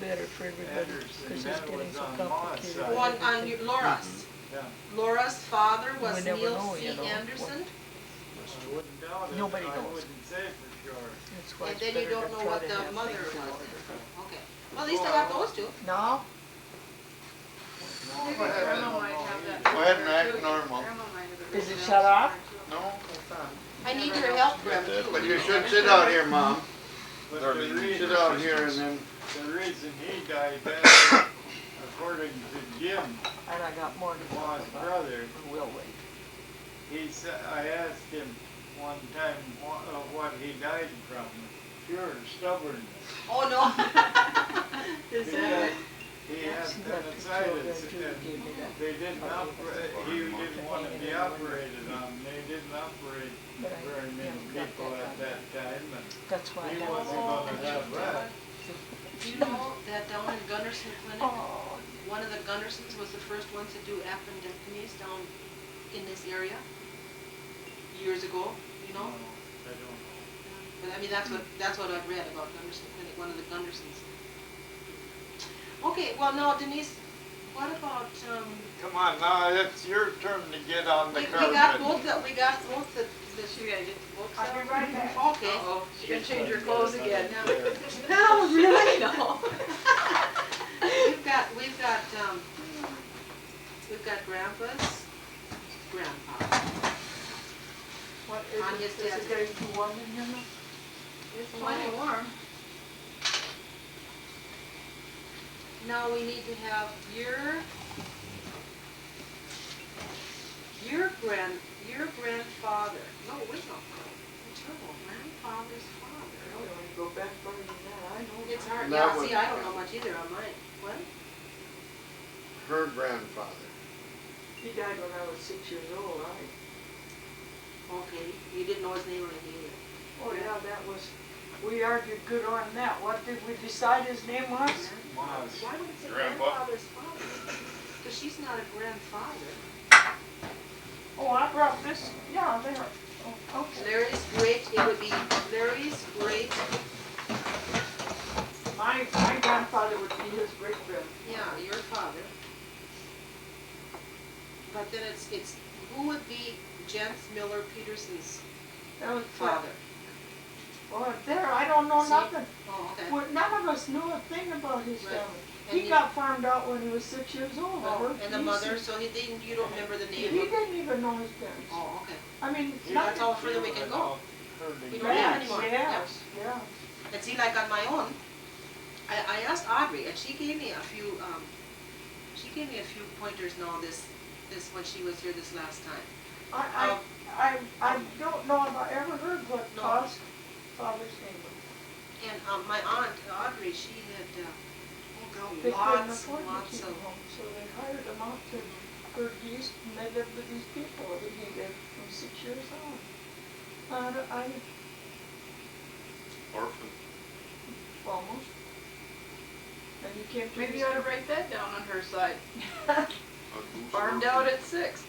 better for everybody, because it's getting so complicated. On Laura's. Yeah. Laura's father was never Niels know, C. you know, Anderson. I wouldn't doubt it. Nobody I knows. wouldn't say for sure. That's why And it's then you better don't to know try what to the have mother things in was. order. Okay. Well, at least I got those two. No? Maybe Go ahead. Grandma might have that. Go ahead and act normal. Grandma might have it Is it written shut down off? somewhere, No, I need your help, Graham, too. but you should sit out here, Mom. But Darlene, the reason, sit out here and then, the reason he died, according to Jim, And I got more to talk Juan's about. brother, We'll wait. he said, I asked him one time what he died from. Pure stubbornness. Oh, no. Is He that had, he had appendicitis and they didn't operate, he didn't want to be operated on. They didn't operate very many people at that time, and That's why I he have wasn't all gonna have that. Do you know that down in Gunderson Clinic, Oh, one of the Gundersons was the first ones to do appendectomies down in this area years ago, you know? No, I don't know. But I mean, that's what I've read about Gunderson Clinic, one of the Gundersons. Okay, well now Denise, what about, Come on, now it's your turn to get on the we carpet. got both the she gotta get the books I'll out? be right back. okay. Uh-oh, she can change her clothes again. No, really? No. We've got Grandpa's grandpa. what On his is it desk. getting too warm in here now? It's plenty warm. Now we need to have your grandfather. No, wait, no. Terrible. Grandfather's father. No, when you go back further than that, I know. It's hard. That Yeah, was- see, I don't know much either on mine. What? her grandfather. He died when I was 6 years old, Okay, you didn't know his name or anything either. Oh, yeah, that was, we argued good on that. What did we decide his name was? Maz. Why would it say Grandpa. grandfather's father? Because she's not a grandfather. Oh, I brought this, yeah, there. Oh, okay. Larry's great, it would be Larry's great, My grandfather would be his great-grand. yeah, your father. But then it's, who would be Jens Miller Peterson's That was father? Oh, there, I don't know See? nothing. Oh, okay. Well, none of us knew a thing about his Right. family. And He you- got farmed out when he was 6 years old. I Oh, heard and the he mother, said- so you don't remember the He name of? didn't even know his parents. Oh, okay. I mean, He That's all nothing. further we can go. We don't have Yes, anymore. yes, yeah. And see, like on my own, I asked Audrey, and she gave me a few pointers now this when she was here this last time. I don't know if I ever heard what No. Pa's father's name was. And my aunt, Audrey, she had, They couldn't lots afford and to lots keep of, him home, so they hired him out to East, and they lived with these people that he lived from 6 years on. Orphan. Almost. And he came to Maybe his- you ought to write that down on her side. A goose Farmed orphan. out at 6.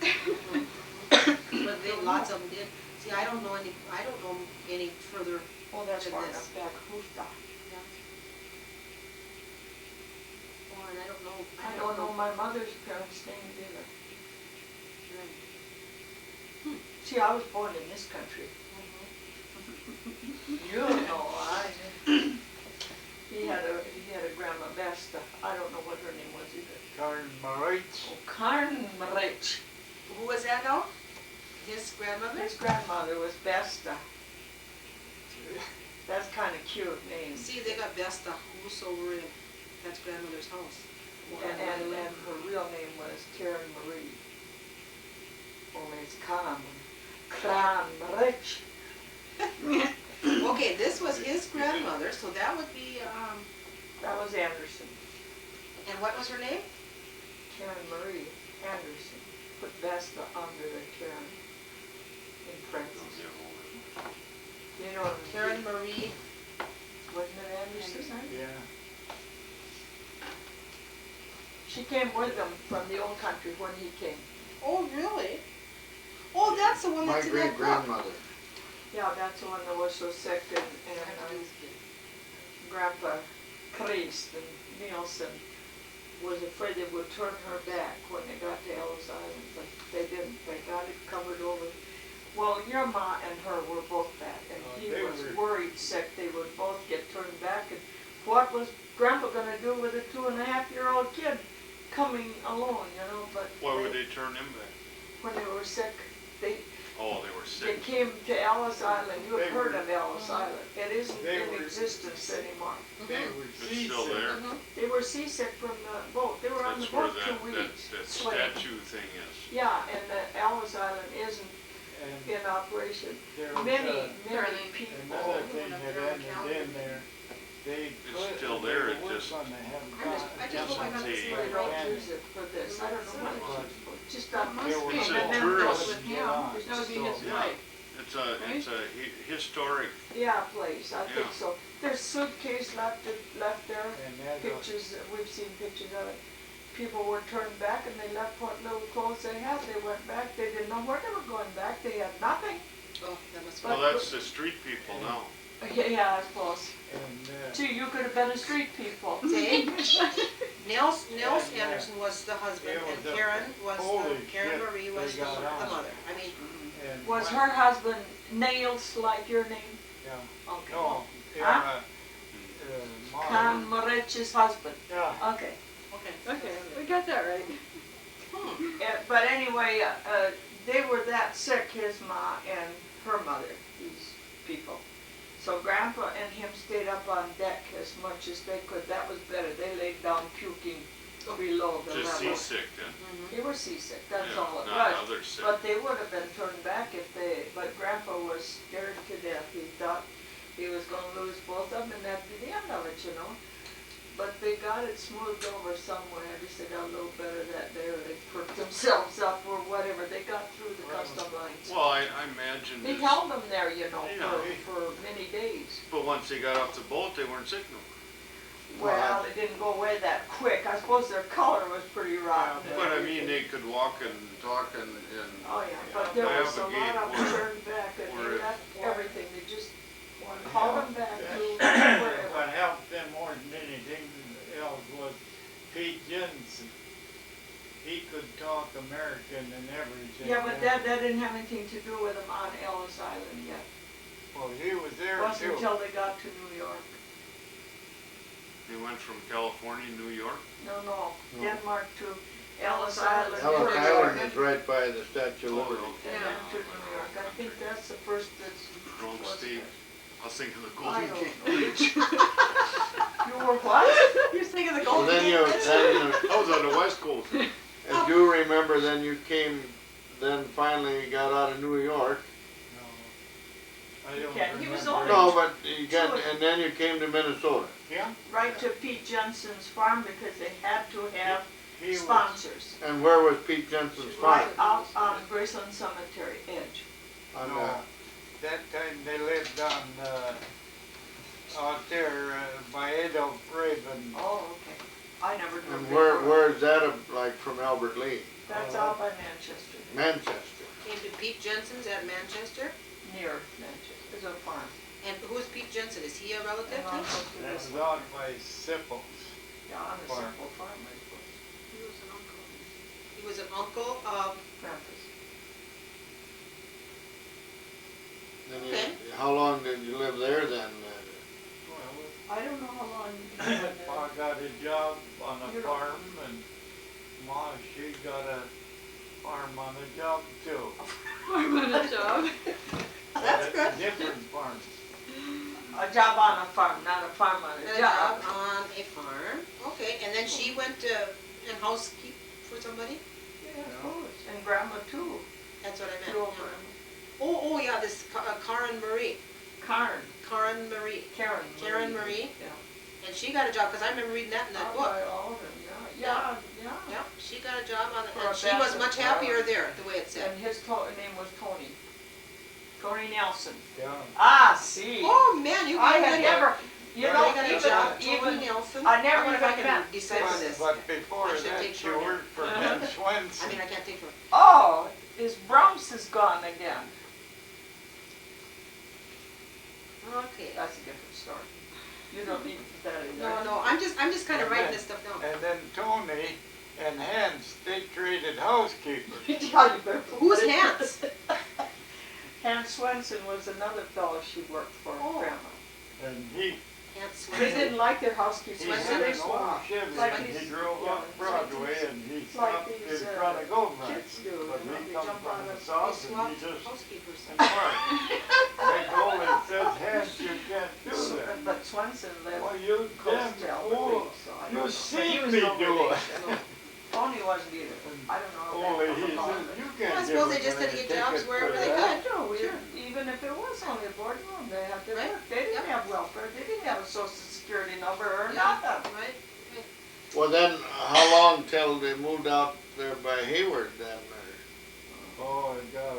but they, lots of them did. See, I don't know any further. Oh, that's than far this. enough back. Who's that? Oh, and I don't know. I don't know my mother's parents' names either. Right. See, I was born in this country. You know, he had a grandma Vesta. I don't know what her name was either. Karen Moritz. Oh, Karnmarich. Who was that now? His grandmother? His grandmother was Vesta. That's kind of cute name. See, they got Vesta, who's over in, that's grandmother's house. And her real name was Karen Marie. Only it's Karnmarich. Okay, this was his grandmother, so that would be, That was Anderson. and what was her name? Karen Marie Anderson. Put Vesta under the Karen in parentheses. You know, Karen Marie. wasn't it Anderson? Yeah. She came with them from the old country when he came. Oh, really? Oh, that's the one My that's in that book. great-grandmother. Yeah, that's the one that was so sick and Grandpa Christ and Nielsen was afraid they would turn her back when they got to Ellis Island, but they didn't. They got it covered over. Well, your ma and her were both that, and he they was were- worried sick they would both get turned back. And what was Grandpa gonna do with a 2.5-year-old kid coming alone, you know? But Why would they turn him back? when they were sick, they Oh, they were they sick. came to Ellis Island. You have They heard were- of Ellis Island. It isn't They in were- existence anymore. They were It's still seasick. there. They were seasick from the boat. They were on the That's where boat 2 weeks. that swimming. statue thing is. Yeah, and the Ellis Island isn't And in operation. there was Many Darlene, people. another thing Up that there on the ended in there. They It's still there, it just I I just hope I got this They right. don't use it for this. I don't know what it's for. Just on Must There were be. It's a and then tourist- With him, that would be his Yeah. wife. It's a historic, Yeah, place, I think Yeah. so. There's suitcase left there, And that's pictures, we've seen pictures of it. People were turned back and they left what little clothes they had. They went back, they didn't know where they were going back. They had nothing. Oh, that must be. well, that's the street people now. Yeah, I suppose. and Gee, you could have been a street people. See? Nels And, Anderson was the husband, it was and a Karen was holy Karen shit Marie they was the got on. mother. I mean, and Was when- her husband Niels like your name? Yeah. Okay. No, Huh? Con Mara. Marich's husband. Yeah. Okay. okay. Okay, we got that right. But anyway, they were that sick, his ma and her mother, these people. So Grandpa and him stayed up on deck as much as they could. That was better. They laid down puking below the Just level. seasick then. They were seasick, that's Yeah, all it not was. other sick. But they would have been turned back if they, but Grandpa was scared to death. He thought he was gonna lose both of them and that'd be the end of it, you know? But they got it smoothed over somewhere. I guess they got a little better that day, or they perked themselves up or whatever. They got through the custom lines. Well, I imagine They this, held them there, you know, Yeah. for many days. but once they got off the boat, they weren't sick no more. Well, they didn't go away that quick. I suppose their color was pretty rotten. Yeah, But I mean, they could walk and talk and Oh, yeah, but there I was have a a lot gate of them turned back and where they it- left everything. They just hauled them back to What wherever. helped them more than anything else was Pete Jensen. He could talk American and everything. Yeah, but that didn't have anything to do with them on Ellis Island yet. Well, he was there It wasn't too. until they got to New York. they went from California, New York. No, Oh. Denmark to Ellis Island. Ellis first, Island and is right by the Statue of Oh, Liberty. then to New York. I think that's the first that's. Wrong was state. there. I was thinking of the I Golden don't Gate know. Bridge. You were what? You're thinking of the Well, Golden then Gate you, Bridge? then, I was on the West Coast. as you remember, then you came, then finally got out of New York. No, I don't can't- he was remember. only- No, but you got, and then you came to Minnesota. Yeah, Right to Pete Jensen's farm because they had to have he was, sponsors. And where was Pete Jensen's farm? Right out on Graceland Cemetery edge. On no, that time they lived on, out there by Adolph Raven. Oh, okay. I never knew. and they where, were- where is that, like from Albert Lee? That's out by Manchester, Manchester. Came to Pete Jensen's at Manchester. near Manchester. It's a farm. And who's Pete Jensen? Is he a relative? And also to That this was out by Sipples. Yeah, on a farm. simple farm, I suppose. He was an uncle. He was an uncle of, Grandpa's. Then Okay. how long did you live there then? Well, I don't know how long you lived there. Pa got a job on a You don't- farm and Ma, she got a farm on a job too. I'm on a job. that's But good. a different farm. A job on a farm, not a farm on A a job job. on a farm. Okay, and then she went to and housekeep for somebody? Yeah, of course. And grandma too. That's what I meant. Two old yeah. grandma. Oh, yeah, this Karen Marie. Karen. Karen Marie. Karen. Karen Marie. Yeah. And she got a job, because I remember reading that in that Out book. by Alden, yeah. Yeah, she got a job on it, For a and she was Baptist much happier farm. there, the way it said. And his name was Tony. Tony Nelson. Yeah. Ah, see. Oh, man, you I got had it. never, you know, got a job, even, Tony Nelson. I never wonder if I even can met decipher But, this. but before I should that, take she shorthand. worked for Ben I Swenson. mean, I can't think of it. oh, his Brahms is gone again. Okay. That's a different story. You don't need that either. No, I'm just kinda And writing then- this stuff down. And then Tony and Hans, they traded housekeepers. Yeah, you better put Who's it in. Hans? Hans Swenson was another fellow she worked for, Oh. Grandma. And he Hans They Swenson. didn't like their housekeepers, He so had they an old swapped. Chevy Like and he these- drove yeah, up Broadway and he like stopped these, in front of Gold kids do, But you know, he they comes jump from out the of- They south and swapped he just housekeepers. and parked. They go and says, Hans, you can't do that. But Swenson lived Well, you damn Coastal, fool. so I don't You know. But he seen was me no do it. relation. Tony wasn't either. I don't know. how Only that he come about, says, but- you Well, I can't suppose give they us just had to any get jobs ticket wherever for they that. could. No, Sure. even if it was only a boarding room, they had to Right. work. They didn't Yep. have welfare, they didn't have a social security number or Yeah, nothing. right? Well, then, how long till they moved out there by Hayward then? Oh, it got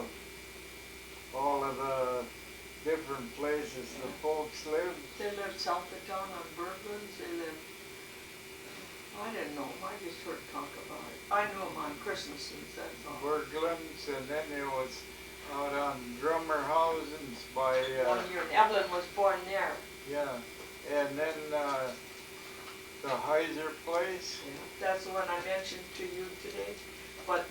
all of the different places the folks lived. They lived south of town on Berglund's, they lived, I didn't know them, I just heard talk about it. I knew them on Christmases, that's all. Berglund's, and then it was out on Drummerhausen's by, One year, and Evelyn was born there. yeah, and then, the Heiser place. That's the one I mentioned to you today, but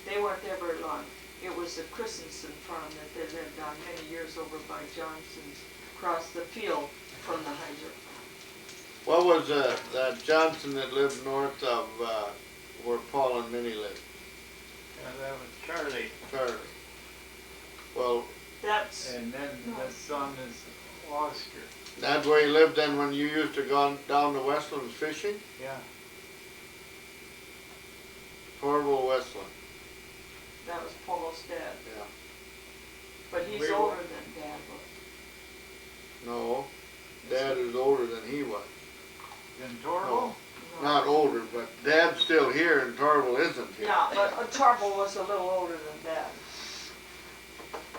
they weren't there very long. It was the Christensen farm that they lived on many years over by Johnson's, across the field from the Heiser. What was that Johnson that lived north of where Paul and Minnie lived? And that was Charlie. Charlie. Well, That's, And then the son is Oscar. that's where he lived then when you used to go down to Westlands fishing? Yeah. Horrible Westland. that was Polo's dad, Yeah. but he's We were- older than Dad was. No, Dad is older than he was. In Torval? Not older, but Dad's still here and Tarble isn't here. Yeah, but Tarble was a little older than Dad.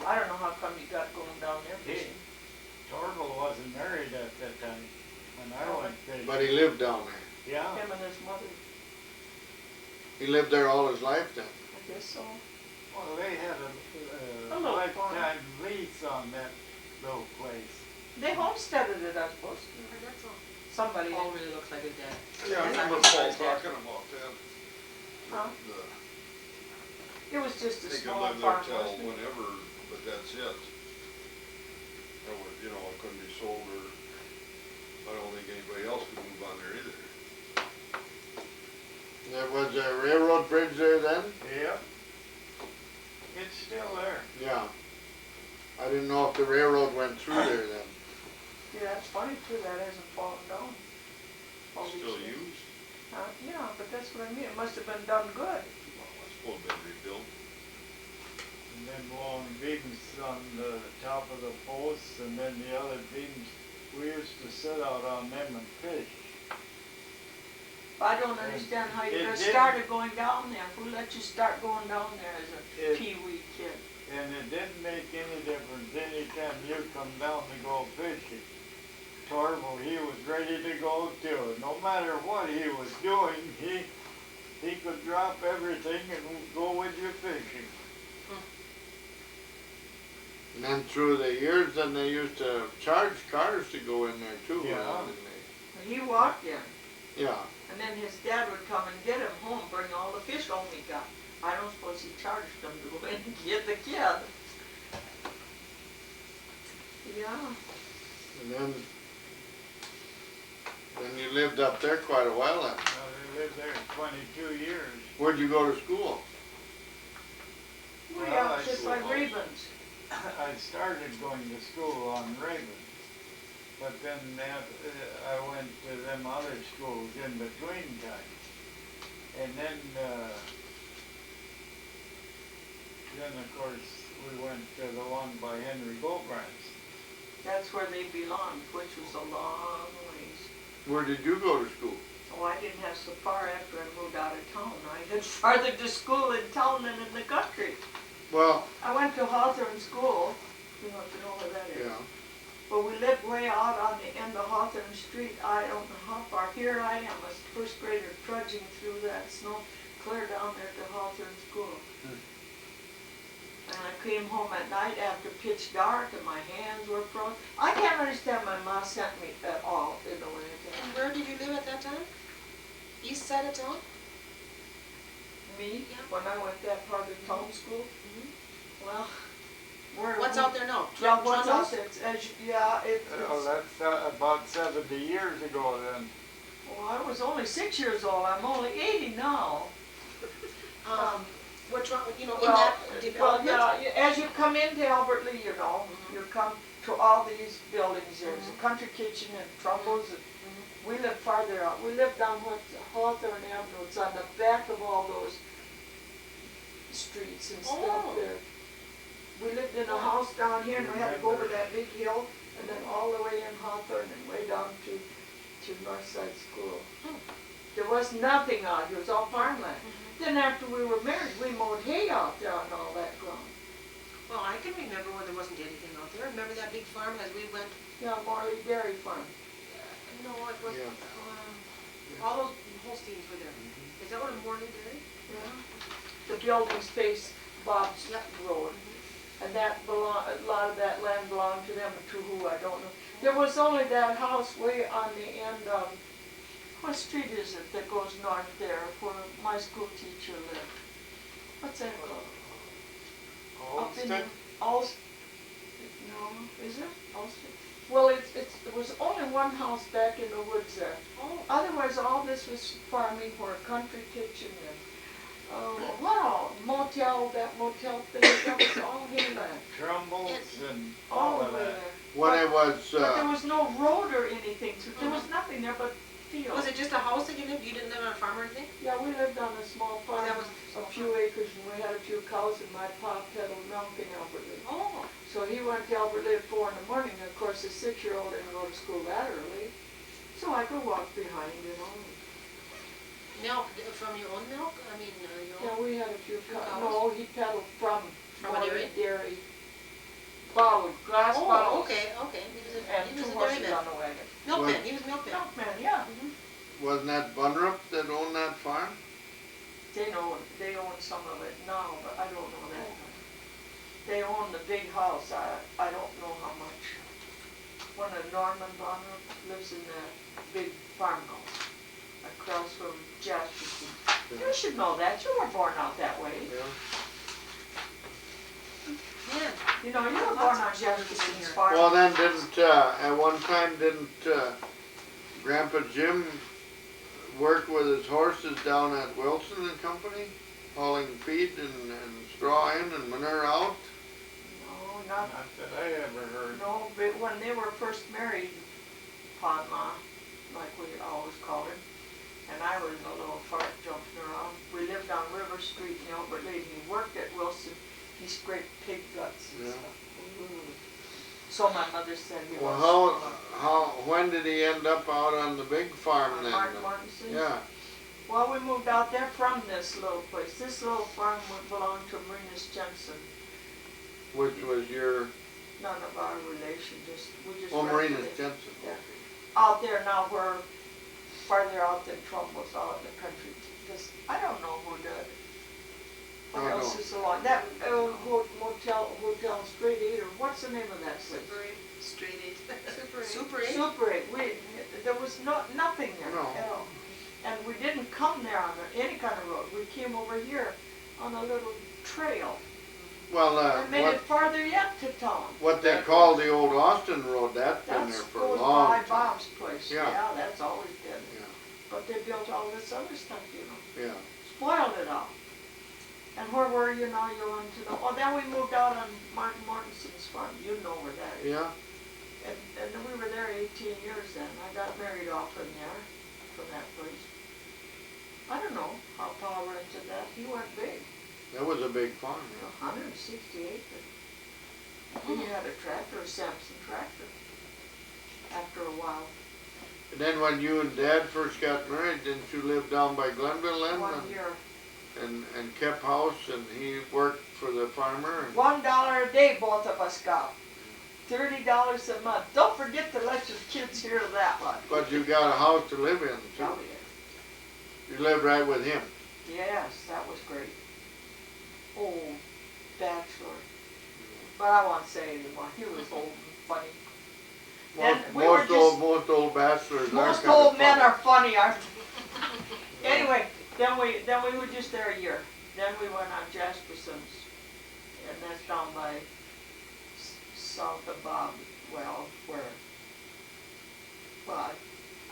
I don't know how come you got going down there fishing. Torval wasn't married at that time when I went fishing. But he lived down there. Yeah. Him and his mother, He lived there all his life then. I guess so. Well, they had A a little farm. lifetime lease on that little place. They homesteaded it, I suppose. That's all. Somebody did. Paul really looks like his dad. Yeah, I remember Paul talking about that. Huh? The- It was just a They could small live there farm, till wasn't it? whenever, but that's it. That would, you know, it couldn't be sold or, I don't think anybody else could move on there either. There was a railroad bridge there then? Yep. It's still there. Yeah. I didn't know if the railroad went through there then. Yeah, it's funny too, that hasn't fallen down. All these Still years. used, Yeah, but that's what I mean, it must have been done good. well, it's supposed to be rebuilt. And then long beams on the top of the posts, and then the other beams, we used to sit out on them and fish. I don't understand how you It got didn't- started going down there. Who let you start going down there as a It- pee-wee kid? And it didn't make any difference anytime you come down to go fishing. Torval, he was ready to go too. No matter what he was doing, he could drop everything and go with you fishing. And then through the years, then they used to charge cars to go in there too. Yeah. didn't they? He walked in, Yeah. and then his dad would come and get him home, bring all the fish home he got. I don't suppose he charged them to go in and get the kid. Yeah, And then you lived up there quite a while then. They lived there 22 years. Where'd you go to school? way Well, out I just like Ravens. I started going to school on Raven, but then I went to them other schools in between time. And then of course, we went to the one by Henry Gobrand's. That's where they belonged, which was a long ways. Where did you go to school? Oh, I didn't have so far after I moved out of town. I had farther to school in town than in the country. Well, I went to Hawthorne School, you know, if you know where that is. yeah. But we lived way out on the end of Hawthorne Street. I don't know how far. Here I am, a first grader, trudging through that snow, clear down there to Hawthorne School. And I came home at night after pitch dark and my hands were frozen. I can't understand my mom sent me at all in the winter. And where did you live at that time? East side of town? Me, Yeah. when I went that part of town school, well, where? What's out there now? Yeah, what's out Trundles? there? It's, Oh, that's about 70 years ago then. well, I was only 6 years old, I'm only 80 now. What's wrong, in Well, that well, development? yeah, as you come into Albert Lee, you come to all these buildings, there's a country kitchen and Trumbull's. We live farther out, we live down Hawthorne Avenue, it's on the back of all those streets and stuff Oh. there. We lived in a house down here and we had to go over that big hill and then all the way in Hawthorne and way down to Northside School. There was nothing out here, it was all farmland. Then after we were married, we mowed hay out there on all that ground. Well, I can remember when there wasn't anything out there. Remember that big farm as we went? Yeah, Marley Dairy Farm. No, it was, Yeah. all those Holsteins were there. Is that what a Morley Dairy? Yeah. The buildings face Bob's Yep. Road. And a lot of that land belonged to them, to who, I don't know. There was only that house way on the end of, what street is it that goes north there, where my school teacher lived? What's that called? Up in Olsted? No, is it? Ulster? Well, it was only one house back in the woods there. Oh. Otherwise, all this was farming for a country kitchen and, wow, that motel thing, that was all hayland. Trumbull's and All all the of way that. there. When it was, But there was no road or anything, there was nothing there but fields. Was it just a house that you lived? You didn't live on a farm or anything? Yeah, we lived on a small farm, that was a few acres, and we had a few cows, and my pop peddled milk in Albert Lee. Oh. So he went to Albert Lee at 4 in the morning, and of course, the 6-year-old didn't go to school that early. So I could walk behind, Milk, from your own milk? I mean, your Yeah, own? we had a few Few cows. cows? No, he peddled from From a dairy? Dairy. Bottled, glass Oh, bottles. okay. And He was 2 a dairy horses man. on the wagon. Milkman, he was milkman. Milkman, yeah. wasn't that Bunrup that owned that farm? They own some of it now, but I don't know that. They own the big house, I don't know how much. One of Norman Bonner lives in that big farmhouse across from Jasperson. You should know that, you were born out that way. Yeah. Yeah. You know, you were born on Jasperson's farm. Well, then at one time Grandpa Jim work with his horses down at Wilson and Company, hauling feed and straw in and manure out? No, not, Not that I ever heard. no, but when they were first married, Pa-Ma, like we always called him, and I was a little fart jumping around. We lived on River Street in Albert Lake. He worked at Wilson. He scraped pig guts and Yeah. stuff. So my mother said he Well, was. when did he end up out on the big farm On then? Martin Martinson? Yeah, Well, we moved out there from this little place. This little farm belonged to Marinus Jensen. which was your, None of our relation, we just. oh, rented Marinus it. Jensen. Yeah. Out there now, we're farther out than Trumbull's out in the country. Because I don't know who did. What I else know. is along? That Hotel Straight 8, or what's the name of that place? Super 8. Straight 8. Super 8. Super 8? Super 8. There was nothing there No. at all. And we didn't come there on any kind of road. We came over here on a little trail. Well, And made it farther yet to town. what they call the old Austin Road, that's been there That's for a goes long by time. Bob's place. Yeah. That's always been. Yeah, But they built all this other stuff, yeah. Spoiled it all. And where were you now? You're on to the, then we moved out on Martin Mortensen's farm. You know where that is. Yeah, And then we were there 18 years then. I got married off in there, from that place. I don't know how Pa rented that. He went big, that was a big farm, yeah. 160 acres. He had a tractor, a Samson tractor, after a while. And then when you and Dad first got married, didn't you live down by Glenville then? 1 year. And kept house, and he worked for the farmer? And $1 a day both of us got. $30 a month. Don't forget to let your kids hear that one. but you got a house to live in, too. Oh, yeah. You lived right with him. Yes, that was great. Oh, bachelor. But I won't say anymore, he was old and funny. Then Most, we were most old bachelors are Most kinda old men funny. are funny, aren't they? Anyway, then we were just there a year. Then we went on Jasperson's, and that's down by south of Bob, well, where? Well,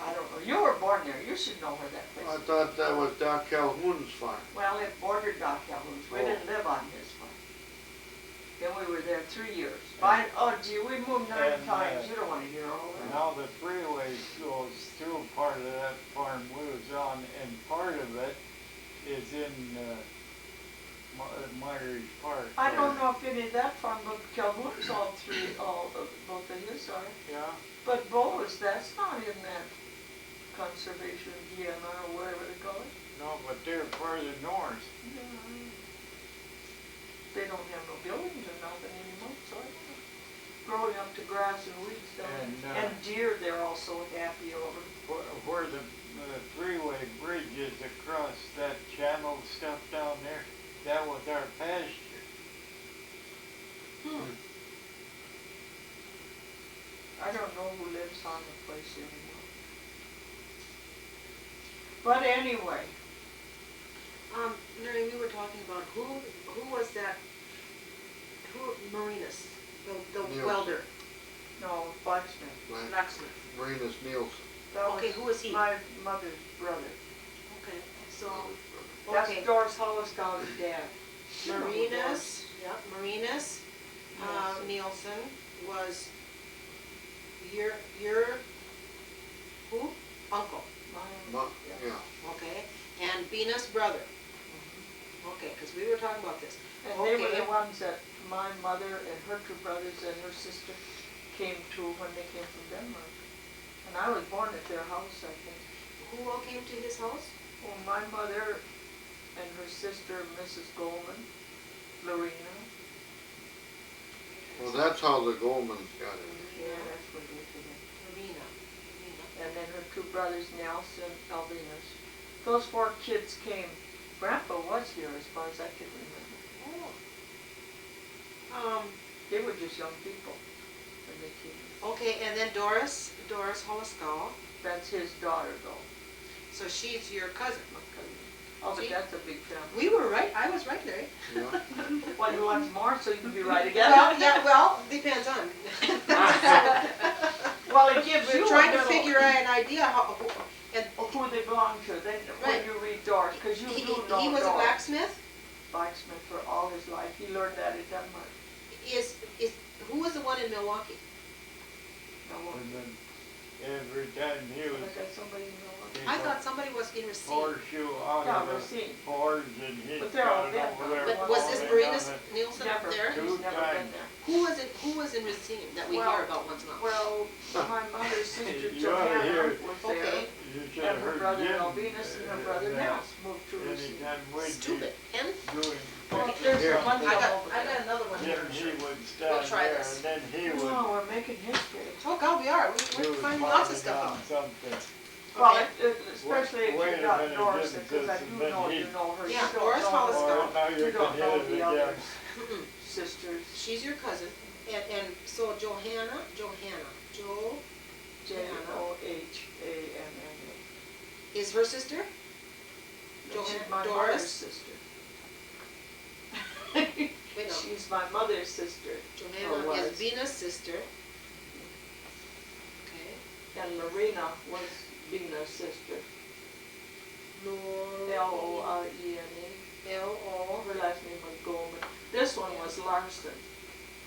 I don't know. You were born there. You should know where that place I is. thought that was Doc Calhoun's farm. Well, it bordered Doc Calhoun's. We Oh. didn't live on his farm. Then we were there 3 years. Oh gee, we moved 9 And, times. You don't want to hear all that. Now the freeway goes through part of that farm we was on, and part of it is in, Myers Park. I don't know if any of that farm, but Calhoun's both of his are. Yeah, But Bo's, that's not in that conservation DNR or whatever they call it. no, but they're farther north. They don't have no buildings or nothing anymore, so I don't know. Growing up to grass and weeds down there. And, And deer, they're also happy over. Where the freeway bridge is across that channel stuff down there, that was our pasture. I don't know who lives on the place anymore. But anyway, Larry, we were talking about who was that, Marinus, the Nielsen. welder, no, blacksmith. blacksmith. Marinus Nielsen. That Okay, was who was he? my mother's brother. Okay, so, That's okay, Doris Holliscott's dad. Marinus, yeah, Marinus, Nielsen. Nielsen was your, who? Uncle, But, yeah. okay, and Venus' brother. Okay, because we were talking about this. And they were Okay. the ones that my mother and her 2 brothers and her sister came to when they came from Denmark. And I was born at their house, I think. Who all came to his house? Well, my mother and her sister, Mrs. Goldman, Lorena. Well, that's how the Goldmans got in. Yeah, that's what they did. Marina. And then her 2 brothers, Nelson, Alvinus. Those 4 kids came. Grandpa was here as far as I can remember. Oh. They were just young people when they came. Okay, and then Doris Holoskow, That's his daughter though. so she's your cousin. My cousin. Oh, but See? that's a big family. We were right, I was right, Larry. Yeah. Well, you want more so you can be right again? Well, yeah, well, depends on. Well, it gives you We're a trying to little figure out an idea how, and of who they belong to. Then when Right. you read Doris, because you he do know he was a Doris. blacksmith. Blacksmith for all his life. He learned that in Denmark. Who was the one in Milwaukee? No, And then every time he I was, got somebody in Milwaukee. I thought somebody was in Racine. horseshoe out Yeah, of the Racine. forge, and he But they're all got it dead over now. there. But was this falling Marinus down it. Nielsen up Never. there? He's Two never times. been there. Who was in Racine that we Well, hear about once in a while? Well, my mother's sister You oughta Johanna hear was it. there. Okay. You should And have her heard brother Jim. Alvinus and her brother Nels moved to Racine. Anytime we'd Stupid. be And doing Well, pictures, there's Here. a bunch I of got, over I there. got another one here. Jim, he would stand try there, this. and then he would, Oh, we're making history. Oh God, we are. he We're would finding lots of find stuff on out. something. Well, Okay. especially if Wait you a got minute, Doris, Jim because I says, do and then know he- you know her. Yeah, You don't Doris know- Hollis- Or now You you don't can know hit it the other again. sisters. She's your cousin, and so Johanna, Johanna is her sister? She's my Doris? mother's sister. Wait, no. She's my mother's sister. Johanna Or is was. Venus' sister. Okay. And Lorena was Dina's sister. Lorena. L-O-R-E-N-A. L-O. Her last name was Goldman. This one was Larson,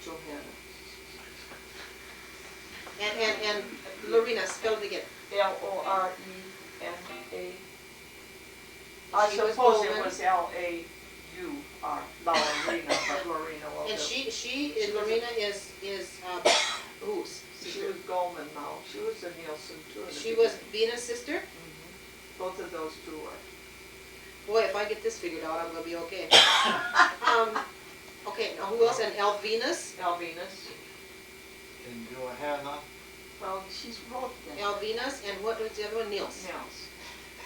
Johanna. And Lorena, spell it again. L-O-R-E-N-A. I She was suppose it Goldman. was L-A-U-R, Lorena, but Lorena will And do. she was a- Lorena is whose? She was Goldman now. She was a Nielsen too. in the She was beginning. Venus' sister? Both of those two were. Boy, if I get this figured out, I'm gonna be okay. Okay, now who else? And Elvinus? Alvinus. And Johanna, Well, she's both then. Elvinus, and what was the other one? Niels. Nels.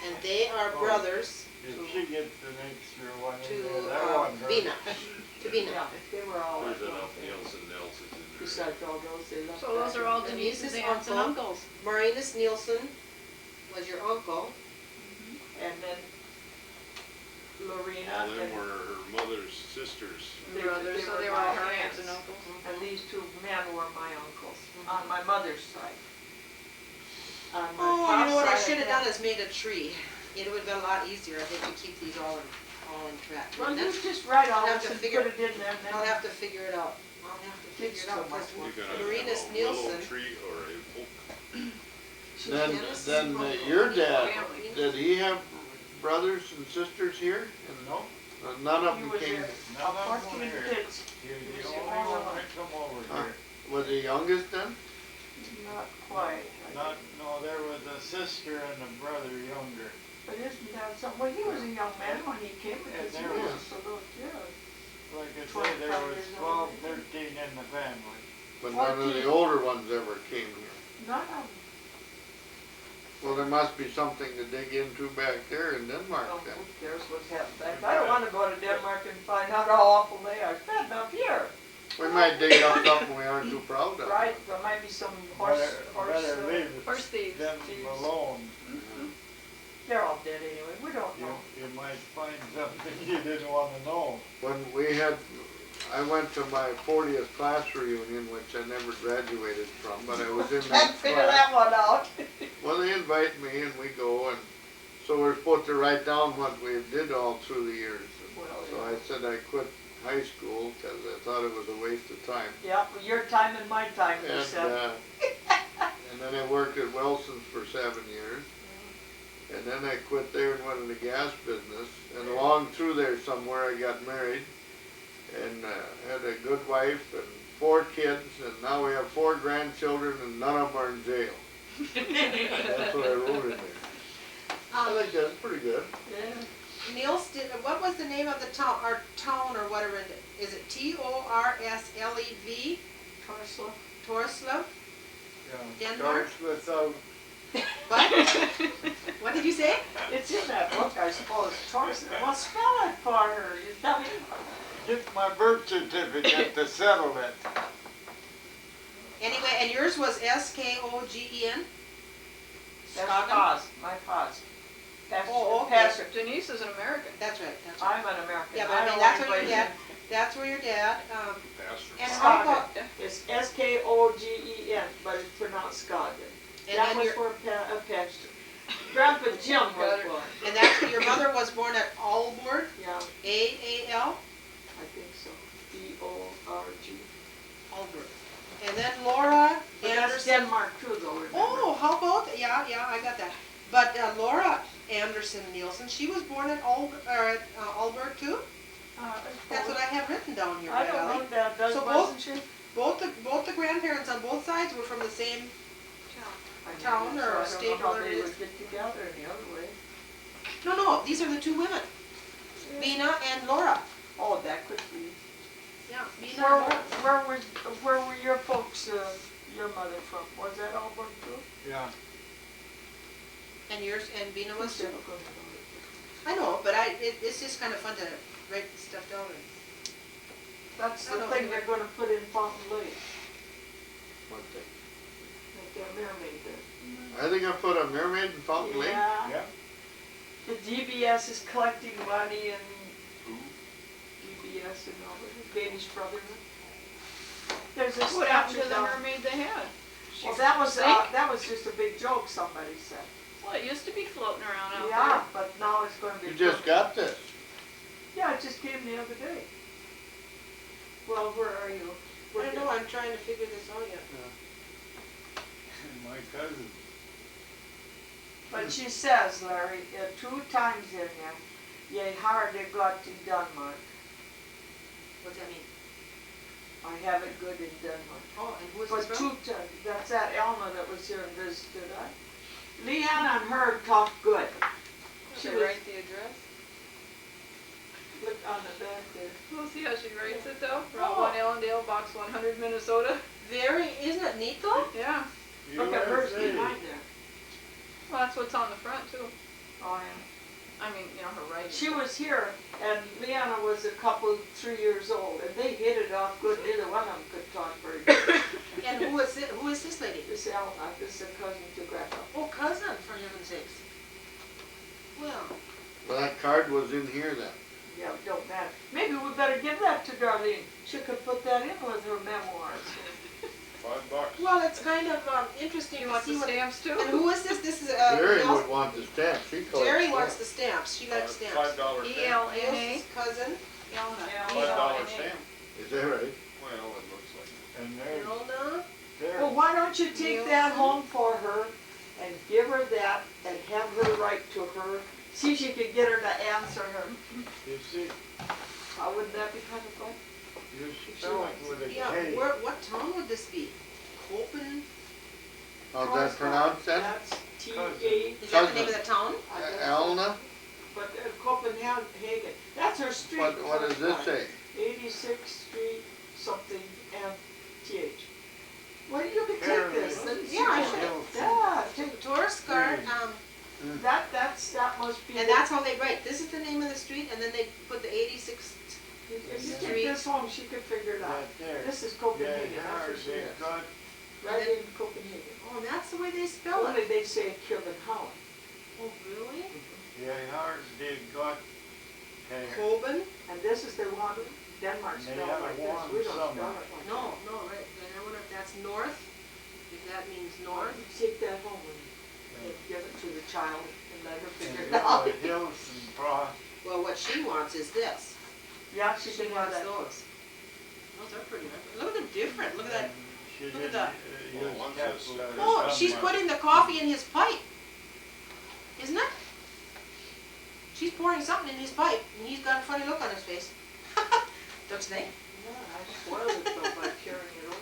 and they are brothers If she gets the extra one in to there, that one hurts. Bina. To Bina. Yeah, if they were all There's like one enough thing. Niels and Nelsens in there. Besides all those, they left. So those back are in all the- Denise's Denise's aunts and uncle. uncles. Marinus Nielsen was your uncle. And then Lorena All them and, were her mother's sisters. Brothers, so they were all her aunts and uncles. and these two men were my uncles, on my mother's side. On my Oh, you mom's know what I side, should have had- done is made a tree. It would have been a lot easier, I think, to keep these all in track. Well, wouldn't you it? just write all I'll have this to and figure- put it in there, and then. I'll have to figure it out. I'll have to figure It's it out. too much because work. You're gonna Marinus have a willow Nielsen. tree or a oak. Then your dad, did he have brothers and sisters here? And No, none of He them was came, there. none of them 14 were here. kids, He was He was the the only only one one. that come over Huh. here. was the youngest then? not quite. No, there was a sister and a brother younger. But isn't that something, well, he was a young man when he came, because he there was was. just a little kid. Like I say, 25 there was years 12, old. 13 in the family. But none of the 14. older ones ever came here. None of them. Well, there must be something to dig into back there in Denmark Well, then. who cares what's happened back? I don't wanna go to Denmark and find out how awful they are. It's bad enough here, We might dig up something we aren't too proud of. right? There might be some horse, Better leave Horse thieves. them alone. they're all dead anyway, we don't know. You might find something you didn't wanna know. When I went to my 40th class reunion, which I never graduated from, but I was in Can't that figure class. that one out. Well, they invite me and we go, and so we're supposed to write down what we did all through the years. Well, So I said I quit high school because I thought it was a waste of time. Yeah, well, your time and my time, you And, said. and then I worked at Wilson's for 7 years. And then I quit there and went in the gas business. And along through there somewhere I got married and had a good wife and 4 kids. And now we have 4 grandchildren and none of them are in jail. That's what I wrote in there. I think that's pretty good. Yeah. Niels, what was the name of the town, or town, or whatever, is it Torslev? Torslov. Torslev? Yeah, Denmark? starts without, What? What did you say? It's in that book, I suppose, Torslov. Well, spell it for her, you tell me. get my birth certificate to settle it. Anyway, and yours was Skogen? That's Skagen? Paz, my Paz. Oh, okay. Pastor. Denise is an American. That's right, that's right. I'm an American. Yeah, but I mean, don't that's want where your anybody dad, that's where your dad, Pastor. and Skagen. how about, It's Skogen, but it's pronounced Skagen. and That then was your, where Pastor. Grandpa Jim was born. and that's, your mother was born at Aalborg, Yeah, A-A-L? I think so. B-O-R-G. Aalborg. And then Laura But that's Anderson. Denmark too, though, remember? Oh, how about, yeah, I got that. But Laura Anderson Nielsen, she was born at Aalborg too? That's what I have written down here, I right, don't Ally? know that, does, So wasn't she? Both the grandparents on both sides were from the same, I never- town so or I don't state know how or they it is. would get together in the other way. no, these are the 2 women. Bina and Laura. Oh, that could be. Yeah, Bina Where, and Laura. where were your folks, your mother from? Was that Auburn too? Yeah, And yours, and Bina was too. Never gonna know it. I know, but it's just kind of fun to write stuff down. That's I the don't thing know. they're gonna put in Fountain Lake, One thing. like that mermaid there. I think I put a mermaid in Fountain Lake. Yeah, yeah. the DBS is collecting money and Who? DBS and all the Danish Brotherhood. There's a What happened statue to the down. mermaid they had? Well, She's that was, sank? that was just a big joke, somebody said. Well, it used to be floating around out Yeah, but now it's gonna be. You just got this. Yeah, it just came the other day. Well, where are you? I don't know, I'm trying to figure this out yet. My cousin. But she says, Larry, 2 times in there, ye har det gott in Denmark. What's that mean? I have it good in Denmark. Oh, and who is But this 2 from? times, that's that Elma that was here and visited us. Leanne and her talked good. there. She Should was- write the address? Look on the back there. We'll see how she writes it though. Oh. Route 1 Ellendale, Box 100, Minnesota. Very, isn't it neat though? Yeah. Look at hers USA. behind there. Well, that's what's on the front too. Oh, yeah. I mean, her writing. She was here, and Leanna was a couple, 3 years old, and they hit it off good. Neither one of them could talk very good. And who is it? Who is this lady? This Alma, this is a cousin to Grandpa. Oh, cousin, for heaven's sakes. Well, Well, that card was in here then. Yeah, it don't matter. Maybe we better give that to Darlene. She could put that in with her memoirs. $5. well, it's kind of interesting You to want see the what. stamps too? And who is this? This is Jerry Nels- would want the stamp, she collects Jerry wants stamps. the stamps. She likes stamps. $5 stamp. ELNA. Nels' cousin, Elna. $5 stamp. Is that right? Well, it looks like it. And there's, Ilna. Well, why don't you take that Nielsen. home for her and give her that and have her write to her? See if she can get her to answer her. you see, Wouldn't that be kind of fun? you spell it with a Yeah, K. what town would this be? Copen? How's that pronounced then? That's T-A. Is that the name of the town? Elna? But Copenhagen, that's her street. What does this say? 86th Street, something, M-T-H. Well, you can Carolyn. take this. Let me see Yeah, I what- should. Yeah, take, Tourist card, that must be. and that's how they write. This is the name of the street, and then they put the 86th. If you Street. take this home, she can figure it out. Right there. This is Yeah, Copenhagen, that's what ours, she they is. got, Right in Copenhagen. Oh, that's the way they spell Only it. they say København. Oh, really? yeah, ours, they got, okay, Coben? And this is the one, Denmark And they spelled have a like this. warm We don't summer. spell it like No, that. no, right. Then I wonder if that's north. If that means Or north. you take that home and give it to the child and let her and figure it the out. hills and frost. Well, what she wants is this. Yeah, she She can have wants that. those. Those are pretty. Look at them different. Look at that. She Look at didn't that. use Well, one capital says- letters Oh, she's somewhere. putting the coffee in his pipe. Isn't it? She's pouring something in his pipe, and he's got a funny look on his face. Don't you think? Yeah, I spoiled it though by carrying it over.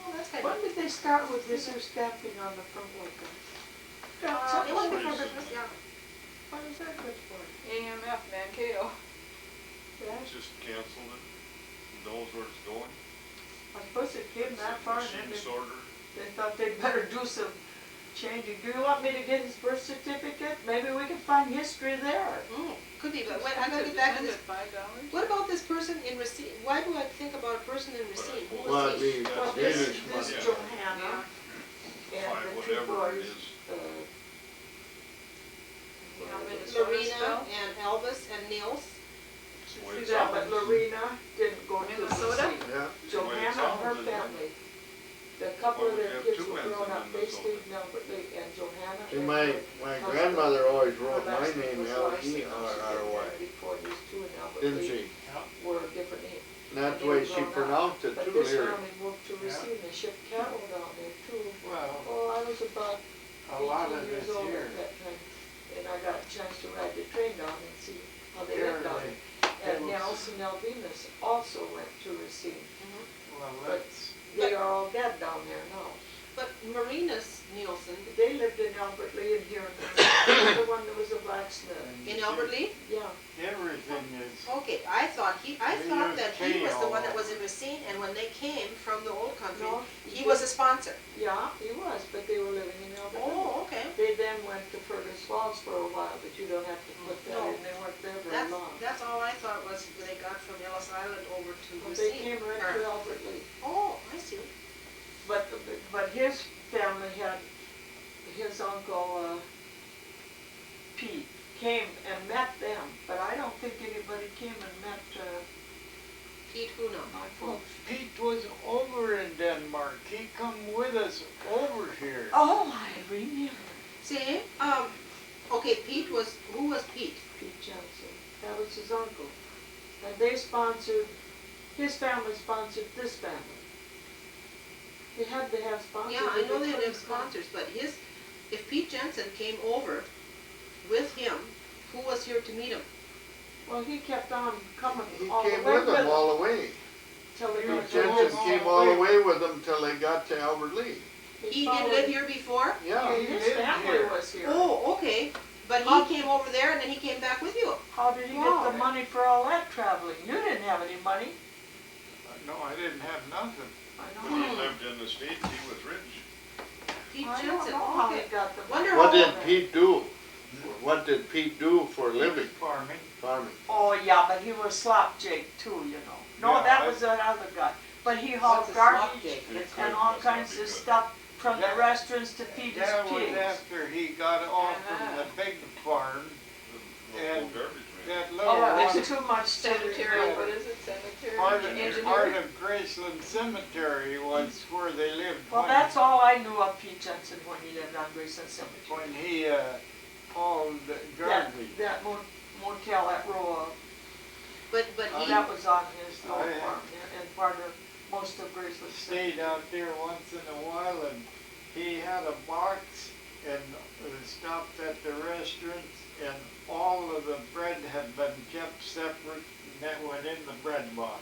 Oh, that's kind When of. did they start with this or stamping on the front like that? It was What before is it? Christmas, yeah. What is that good for? AMF Mankato. Yeah, Just canceled it. Knows where it's going. I suppose it came that far and then Machine sorter. they thought they'd better do some changing. Do you want me to get his birth certificate? Maybe we can find history there. Could be, but wait, I gotta get back to this. $5. What about this person in Racine? Why do I think about a person in Racine? Who Well, was it'd he? be Well, this Danish this money. Johanna and Five, the two whatever it boys. is. You know, Minnesota Lorena spell? and Elvis and Niels. Way it Yeah, but sounds. Lorena didn't go to Minnesota? Racine. Yeah, Johanna and her sounds, isn't it? family. The couple of Why would their you have kids two were ends grown in up, they Minnesota? stayed in Albert Lake, and Johanna. see, and my her husband, grandmother always her wrote my last name was L-E-R-R-Y. Larson, she did before these two in Albert Didn't Lake she? were a different name. And that's the way she pronounced it But too, this Leary. family moved to Racine, they shipped cattle down there too. Well, Oh, I was about a lot of 18 years this old here, at that time, and I got a chance to ride the train down and see how they here lived down they, there. And it was- Nelson Alvinus also went to Racine. well, that's, They are all dead down there now. But Marina's Nielsen They lived in Albert Lee and here in the one that was a blacksmith. in Albert Lee? Yeah. everything is, Okay, I thought They that he use was the one K that was in Racine, and when they came from the old country, No, he was a sponsor. Yeah, he was, but they were living in Albert Lee. Oh, okay. They then went to Fergus Falls for a while, but you don't have to put that No. in, they weren't there very long. That's all I thought was they got from Ellis Island over to But they Racine. came right Or- to Albert Lee. Oh, I see. But his family had, his uncle, Pete, came and met them, but I don't think anybody came and met, Pete Huna. my well, folks. Pete was over in Denmark, he come with us over here. Oh, I remember. See, okay, Pete was, who was Pete? Pete Johnson, that was his uncle. And they sponsored, his family sponsored this family. They had to have sponsors. Yeah, I but know they couldn't have sponsors, but if Pete Jensen came over with him, who was here to meet him? Well, he kept on coming He all the way came with them all the way. till they got Pete to Jensen Rome. came all the way with them till they got to Albert Lee. He did followed- live here before? Yeah, His lived family here. was here. Oh, okay, but How- he came over there and then he came back with you? How did he get Wow. the money for all that traveling? You didn't have any money. No, I didn't have nothing. I When know. he lived in the States, he was rich. Pete I don't Jensen, know how okay. he got the money. Wonder What did old. Pete do? What did Pete do for a living? Farming. Farming. Oh, yeah, but he was slapjake too, you know. No, Yeah, that I- was another guy. But he hauled What's a garbage slapjake? and all kinds of stuff from the That- restaurants to feed his That was pigs. after he got off from the big farm. The And local garbage man. That little Oh, one, there's too much to Cemetery, remember. what is it, cemetery? part engineer? of Graceland Cemetery was where they lived. Well, when- that's all I knew of Pete Jensen when he lived on Grayson Cemetery. When he, hauled That, garbage. that motel at Roa, But he, that was on his little I- farm there and part of most of Graceland Cemetery. Stayed out there once in a while, and he had a box and stopped at the restaurants, and all of the bread had been kept separate, and that went in the bread box.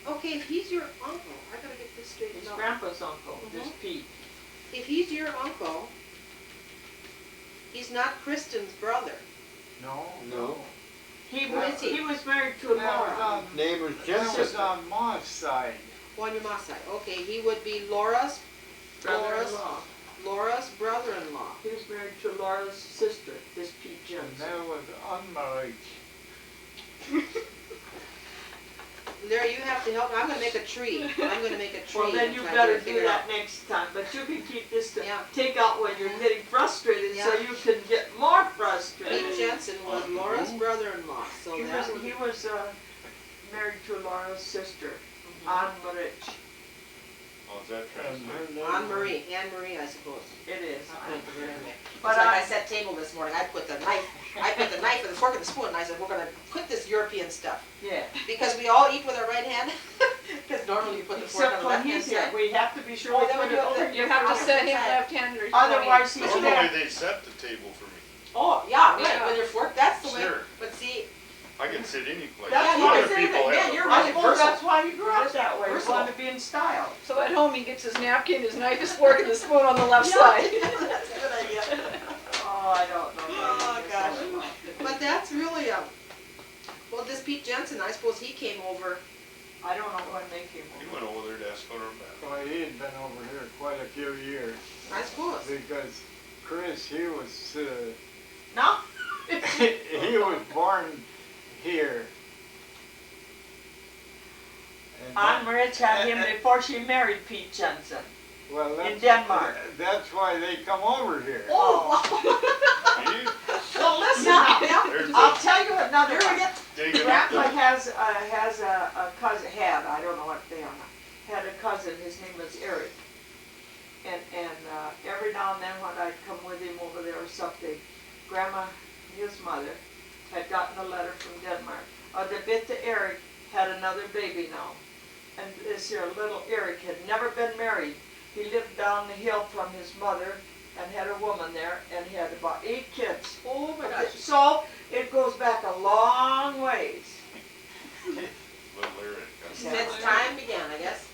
okay, if he's your uncle, I gotta get this straightened His out. grandpa's uncle, this Pete. If he's your uncle, he's not Kristen's brother. No? No. He Who was, is he? he was married to That was Laura. on, Name was that was Jensen. on Moss side. On your mom's side. Okay, he would be Laura's Brother-in-law. brother-in-law. He was married to Laura's sister, this Pete And Jensen. that was unmarried. Larry, you have to help me. I'm gonna make a tree. I'm gonna make a tree. Well, then and you try better to do figure it out. that next time, but you can keep this to Yeah. take out when you're getting frustrated, so Yeah. you can get more frustrated. Pete Jensen was Laura's brother-in-law, so He that was, would. he was, married to Laura's sister, Mhm. Anne Rich. How's that And translate? her name Anne Marie, Anne Marie, I suppose. It is. Thank you very much. But It's like I- I set table this morning, I put the knife and the fork and the spoon, and I said, we're gonna quit this European stuff. Yeah. Because we all eat with our right hand, because normally you put the fork on Except the when left hand he's here, side. we have to be sure Oh, we then we put do it it over the- You have to set him left-handed or twenty. Otherwise he's Normally dead. they set the table for me. Oh, yeah, right, Yeah. with your fork, that's the way, Sure. but see, I can sit any place. That's yeah, why you Other can say people that, yeah, have you're a- right. I suppose that's why he grew up Just that way, he versatile. wanted to be in style. So at home, he gets his napkin, his knife, his fork, and his spoon on the left Yeah, side. that's a good idea. Oh, I don't know. Oh, gosh. But that's really, well, this Pete Jensen, I suppose he came over, I don't know when they came He over. went over there to ask for her back. Well, he had been over here quite a few years, I suppose. because Chris, he was, No? he was born here. And Anne Rich had him before she married Pete Jensen. well, in that's- Denmark. That's why they come over here. Oh, He, Well, listen yeah, now, yeah. there's I'll a tell you another Here we one. get, digging up Grandpa the, has a cousin, I don't know what they are now, had a cousin, his name was Eric. And every now and then when I'd come with him over there or something, Grandma, his mother, had gotten a letter from Denmark. The bit to Eric had another baby now. And this here little Eric had never been married. He lived down the hill from his mother and had a woman there and he had about 8 kids. oh my gosh. So it goes back a long ways. little Larry. Since time began, I guess.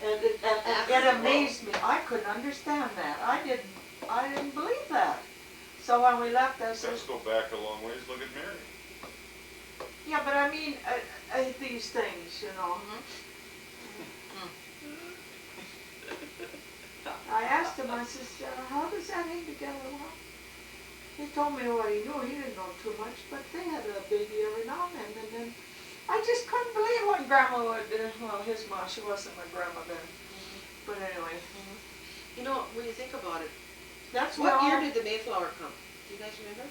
And it amazed me. I couldn't understand that. I didn't believe that. So when we left, I said, Let's go back a long ways, look at Mary. yeah, but I mean, these things, you know. I asked him, I said, how does that hang together? Well, he told me what he knew. He didn't know too much, but they had a baby every now and then. I just couldn't believe what Grandma would do. Well, his mom, she wasn't my grandma then. But anyway, You know, when you think about it, that's where what year all, did the Mayflower come? Do you guys remember?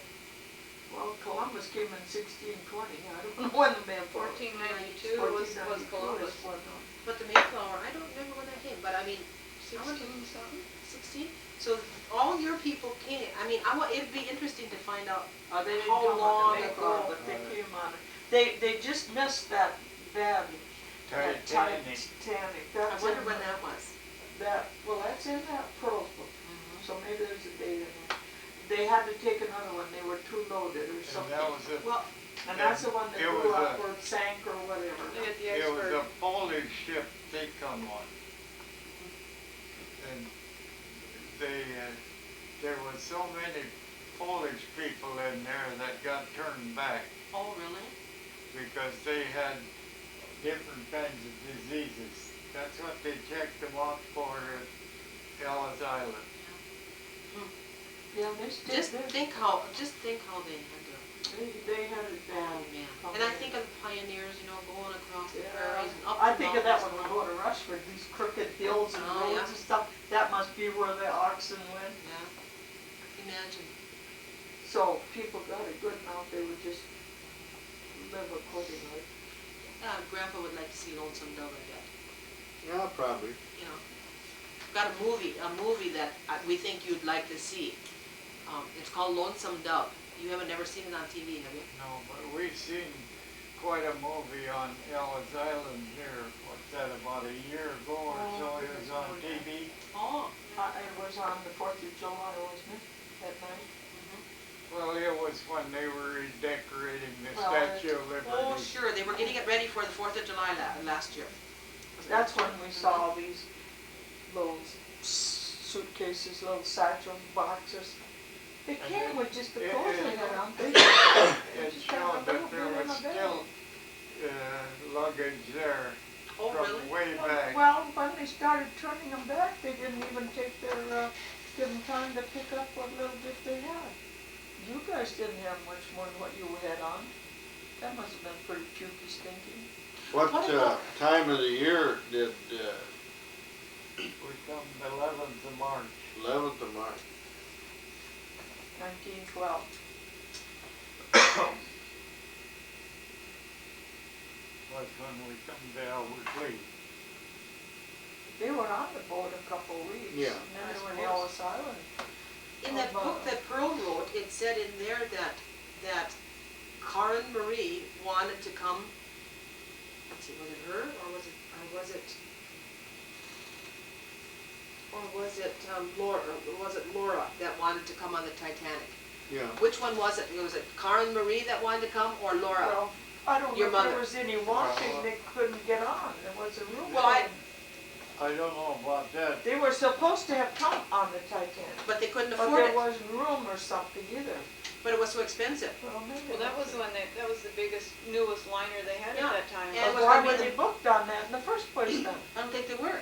well, Columbus came in 1620. I don't know when the man 1492 was Columbus. But the Mayflower, I don't remember when that came, but I mean, 16 something. 16? So all your people came, I mean, it'd be interesting to find out. They didn't How come on long the Mayflower, ago? but they came on it. They just missed that bad Titanic. Titanic. I That's wonder in when that was. that's in that Pearl book. So maybe there's a date in there. They had to take another one. They were too loaded or And something. that was a, Well, And that's the one that it blew was up a- or sank or whatever. Look at the it was iceberg. a Polish ship take on one. And there was so many Polish people in there that got turned back oh, really? because they had different kinds of diseases. That's what they checked them out for at Ellis Island. Yeah, they still Just did. think how they had to, They had it oh bad. man. Come And I in. think of the pioneers, you know, going across the Yeah. prairies and up I the think of that when mountains. we go to Rushford, these crooked hills and Oh, roads yeah. and stuff. That must be where the oxen went. Yeah, imagine. So people got it good now, they would just live accordingly. Grandpa would like to see Lonesome Dove, I bet. Yeah, probably. You know, got a movie that we think you'd like to see. It's called Lonesome Dove. You haven't never seen it on TV, have you? No, but we've seen quite a movie on Ellis Island here, what's that, about a year ago or so, it was on TV. Oh. It was on the 4th of July, wasn't it, that night? Well, it was when they were redecorating the Well, Statue of Liberty. Oh, sure, they were getting it ready for the 4th of July last year. That's when we saw all these little suitcases, little satchels, boxes. They came with just the clothes they had on. They It just had a showed little that there bit in was a bag. still luggage there Oh, from really? way back. Well, when they started turning them back, they didn't even take their, give them time to pick up what little bit they had. You guys didn't have much more than what you had on. That must have been pretty pukey stinking. What What about- time of the year did, We come the 11th of March. 11th of March? 1912. Was when we come to Albert Lee. They were on the boat a couple of weeks. Yeah. And then I they were in suppose. Ellis Island. In that book that Pearl wrote, it said in there that Karen Marie wanted to come. Let's see, was it her or was it Laura? Or was it Laura that wanted to come on the Titanic? Yeah. Which one was it? Was it Karen Marie that wanted to come or Laura? Well, I don't know Your if mother. there was any walking, Well, they couldn't get on. There was a room. Well, I don't know about that. They were supposed to have come on the Titanic, But they couldn't but afford there it. wasn't room or something either. But it was so expensive. Well, maybe. Well, that was the one that was the biggest, newest liner they had Yeah. at that time. Yeah. it But was why gonna were be they the- booked on that in the first place then? I don't think they were.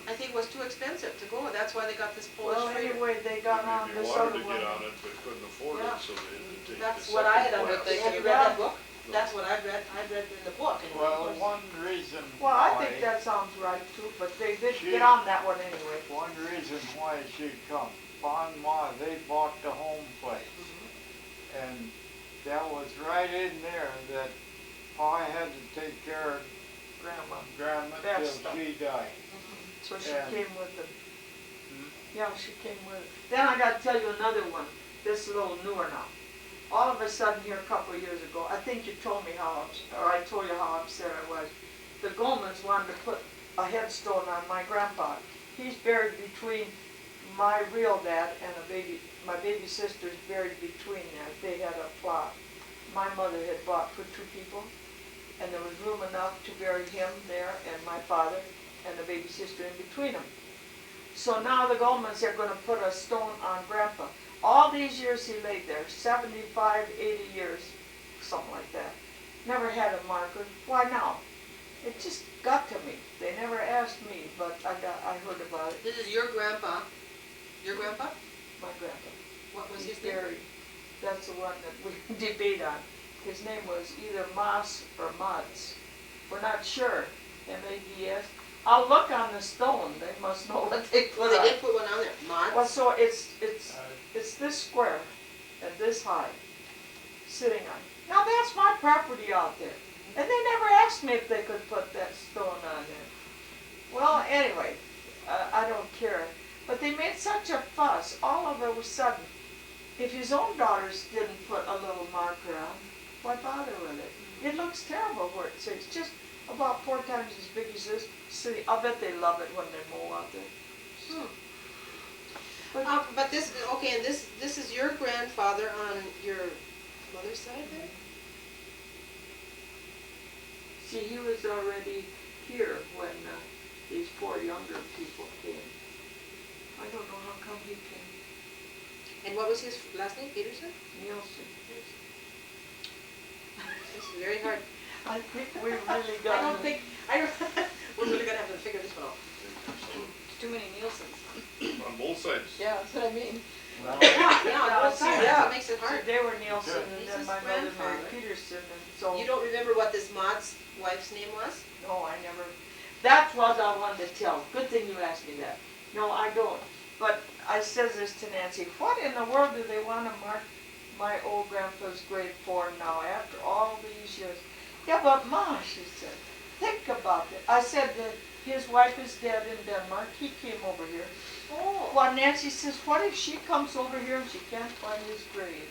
I think it was too expensive to go. That's why they got this Polish Well, freighter. anyway, they got on Maybe this wanted other to one. get on it, but couldn't afford Yeah. it, so they had to take the That's what I had second understood. class. Have you read that book? That's what I read. I read it in the book. anyway. Well, one reason Well, I why, think that sounds right too, but they did She- get on that one anyway. one reason why she'd come. Pa and Ma, they bought the home place. And that was right in there that Pa had to take care of Grandma That till stuff. she died. So she Yeah. came with them. Hmm? Yeah, she came with it. Then I gotta tell you another one, this little newer now. All of a sudden here a couple of years ago, I think you told me or I told you how upset I was. The Goldmans wanted to put a headstone on my grandpa. He's buried between my real dad and my baby sister's buried between there. They had a plot. My mother had bought for two people, and there was room enough to bury him there and my father and the baby sister in between them. So now the Goldmans are gonna put a stone on Grandpa. All these years he laid there, 75, 80 years, something like that. Never had a marker. Why now? It just got to me. They never asked me, but I heard about it. This is your grandpa. Your grandpa? My grandpa. What was He's his name? buried. That's the one that we debate on. His name was either Moss or Muds. We're not sure. M-A-D-S. I'll look on the stone. They must know what they Well, put they on. did put one on there. Well, Mods? so it's this square and this high, sitting on. Now that's my property out there. And they never asked me if they could put that stone on there. Well, anyway, I don't care. But they made such a fuss all of a sudden. If his own daughters didn't put a little marker on, why bother with it? It looks terrible where it sits. Just about 4 times as big as this city. I'll bet they love it when they mow out there. But this, okay, and this is your grandfather on your mother's side there? See, he was already here when these 4 younger people came. I don't know how come he came. And what was his last name? Peterson? Nielsen. This is very hard. I think we really I got don't him. think, we're really gonna have to figure this one out. It's too many Nielsens. On both both sides. Yeah, that's what I mean. Well, Yeah, both sides, Yeah. that makes it So hard. they were Nielsen and He's then his my mother married grandfather. Peterson and so. You don't remember what this Maud's wife's name was? No, I never, that's what I wanted to tell. Good thing you asked me that. No, I don't. But I says this to Nancy, what in the world do they want to mark my old grandpa's grave for now after all these years? Yeah, but Ma, she said, think about it. I said that his wife is dead in Denmark. He came over here. Oh. Well, Nancy says, what if she comes over here and she can't find his grave?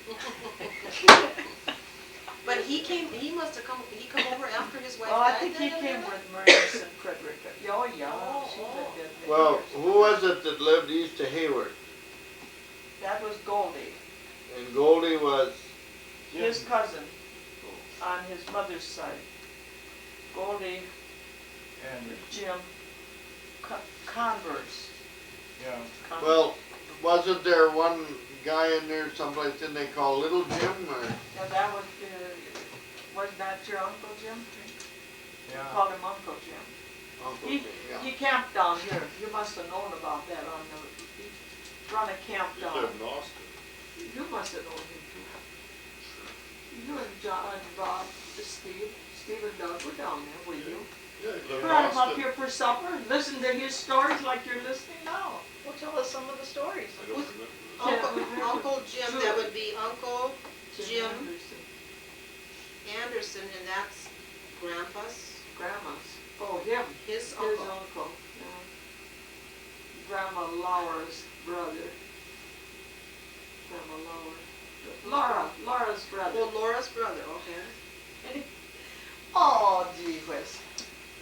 But he must have come, he come over after his wife Well, I died think he then, came Amanda? with Maurice and Frederica. Oh, yeah, Oh, she's oh. been dead many Well, years. who was it that lived east of Hayward? That was Goldie, And Goldie was, his cousin, on his mother's side. Goldie, and, Jim, Converse. yeah, well, wasn't there one guy in there someplace, didn't they call Little Jim or? Now that was that your Uncle Jim? We yeah. called him Uncle Jim. Uncle He, Jim, yeah. he camped down here. You must have known about that on the, he run a camp He down. lived in Austin. You must have known him too. You and John and Bob, Steve and Doug were down there, were you? Yeah, he lived in Brought him up Austin. here for supper and listened to his stories like you're listening now. Well, tell us some of the stories. I don't remember. Uncle Jim, that would be Uncle Jim Anderson, Anderson, and that's Grandpa's, Grandma's. Oh, him. his His uncle. uncle. Yeah. Grandma Laura's brother. Grandma Laura. Laura's brother. Oh, Laura's brother, okay. Oh, gee whiz.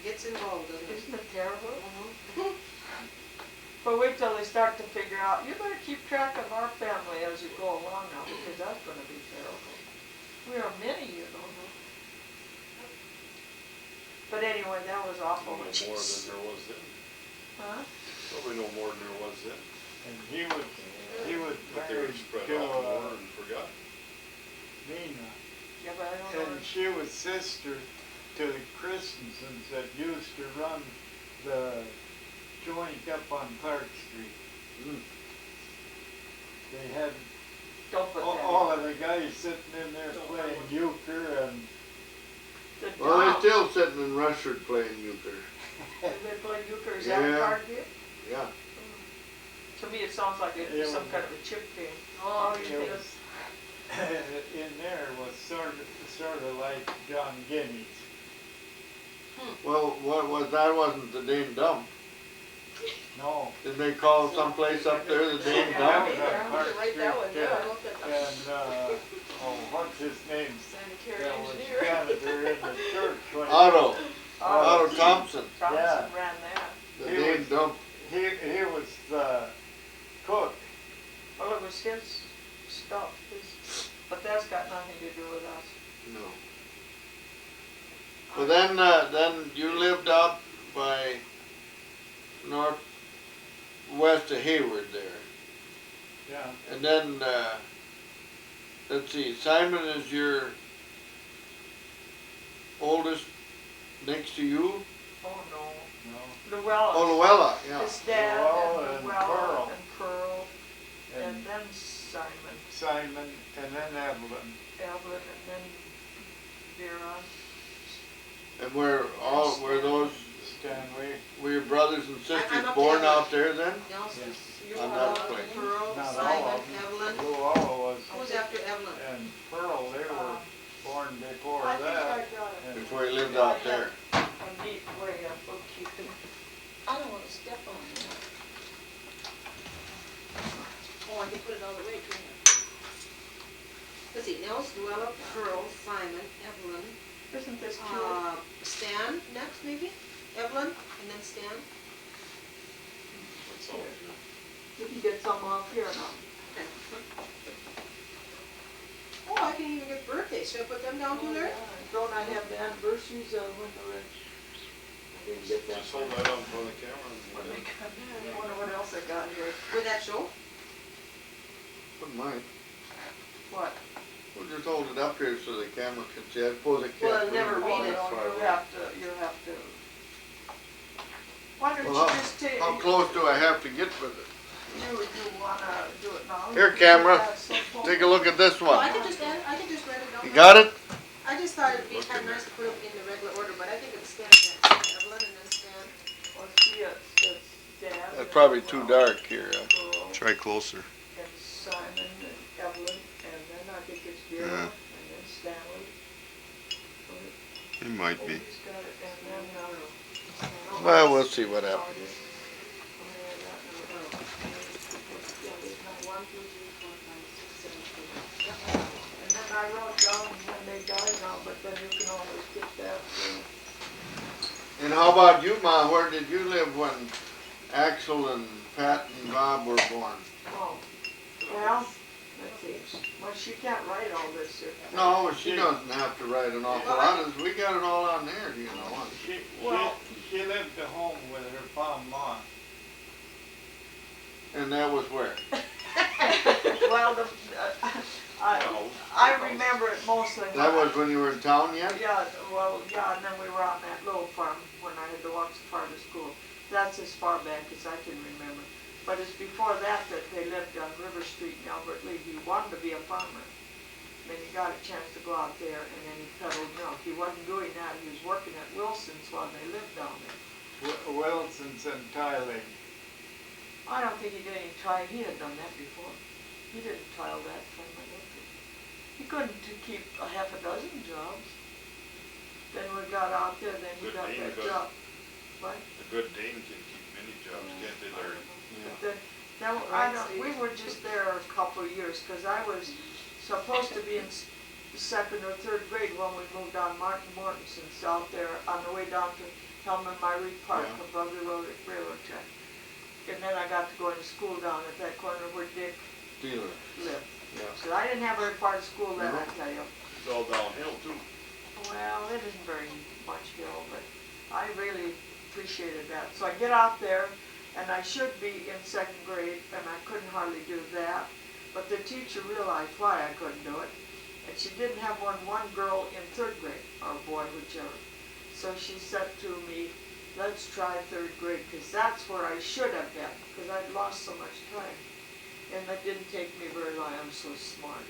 Gets involved, doesn't it? Isn't it terrible? Mhm. But wait till they start to figure out, you better keep track of our family as you go along now, because that's gonna be terrible. We are many, you know. But anyway, that was awful. Probably more than there was then. Huh? Probably no more than there was then. And he was But they were married spread to, out more and forgot. Nina. Yeah, but I don't know. And she was sister to the Christensens that used to run the joint up on Clark Street. Mm. They had Don't put that all of the guys sitting in there playing euchre and The Well, they're dog. still sitting in Rushford playing euchre. Do they play euchre? Is that a Yeah. card game? Yeah. To me, it sounds like it'd be It some was- kind of a chip game. Oh, you it think? was in there was sort of like John Guinea's. Well, what was, that wasn't the Dane Dump. No. Did they call someplace up there the Dane That Dump? was on Clark Write that one Street, down. and oh, what's his name? Sanitary That was engineer. janitor in the church when Otto, Oh, Otto Thompson, Thompson Yeah. ran that. the He Dane was- Dump. he was the cook. Well, it was his stuff, but that's got nothing to do with us. No. Well, then you lived out by northwest of Hayward there. Yeah. And then, let's see, Simon is your oldest next to you? Oh, no. No. Llewellyn. Oh, Luella, yeah. His dad Llewellyn and and Llewellyn Pearl. and Pearl, and And then Simon, Simon and then Evelyn. Evelyn, and then Vera. And were those, Stanley. were your brothers and I'm sisters up born to out there then? Nelson, On that place. Pearl, Not all Simon, of them. Evelyn. Luella was, Who's after Evelyn? and Pearl, they were born before I think I that. got it. And Before you lived out there? A neat way of bookkeeping. I don't want to step on that. Oh, I can put it all the way, Trina. Let's see, Nels, Luella, Pearl, Simon, Evelyn, Isn't this cute? Stan next maybe? Evelyn, and then Stan? That's all good. You can get some off here now. Okay. Oh, I can even get birthdays. Should I put them down too, Larry? Don't I have the anniversaries when they were, I didn't get that. Just hold that up in front of the camera. What and- they got- I wonder what else I got here. Would that show? Wouldn't mind. What? We'll just hold it up here so the camera can see. I suppose it can't. Well, I never really read it, that far you away. have to. Why don't Well, you just take, How close do I have to get with it? you you wanna do it now? Here, You can camera. put that cell phone- Take a look at this Well, I one. could just write it down. You got it? I just thought it'd be kind of nice to put them in the regular order, but I think it's Stan next. Evelyn and then Stan. Well, see, it's Dad. That's and probably too Ralph, dark here. Earl, Try closer. And Simon and Evelyn, and then I think it's Vera, Yeah. and then Stanley. It might be. He's got it, and then, Well, we'll see what happens. And then I wrote down when they died now, but then you can always get that too. And how about you, Ma? Where did you live when Axel and Pat and Bob were born? Oh, well, let's see, well, she can't write all this here. No, she doesn't have to write an awful lot. We got it all on there, you know. She lived at home with her pa and ma. And that was where? Well, I remember it mostly. That when was when you were in town yet? Yeah, well, yeah, and then we were on that little farm when I had to walk so far to school. That's as far back as I can remember. But it's before that that they lived on River Street in Albert Lee. He wanted to be a farmer. Then he got a chance to go out there and then he peddled milk. He wasn't doing that. He was working at Wilson's while they lived down there. Wilson's and tiling. I don't think he did any tile. He had done that before. He didn't tile that time I looked at it. He couldn't keep a half a dozen jobs. Then we got out there, then he Good got name, that good. job. What? A good Dane can keep many jobs, can't they, Larry? But then, we were just there a couple of years, cause I was supposed to be in second or third grade when we moved on Martin Mortensen's out there on the way down to Hellman Myrie Park above the railroad track. And then I got to go into school down at that corner where Dick Dealer. lived. Yeah. So I didn't have very far to school then, I tell you. It's all downhill too. Well, it isn't very much hill, but I really appreciated that. So I get out there, and I should be in second grade, and I couldn't hardly do that. But the teacher realized why I couldn't do it. And she didn't have one girl in third grade, or boy, whichever. So she said to me, let's try third grade, because that's where I should have been, because I'd lost so much time. And that didn't take me very long. I'm so smart.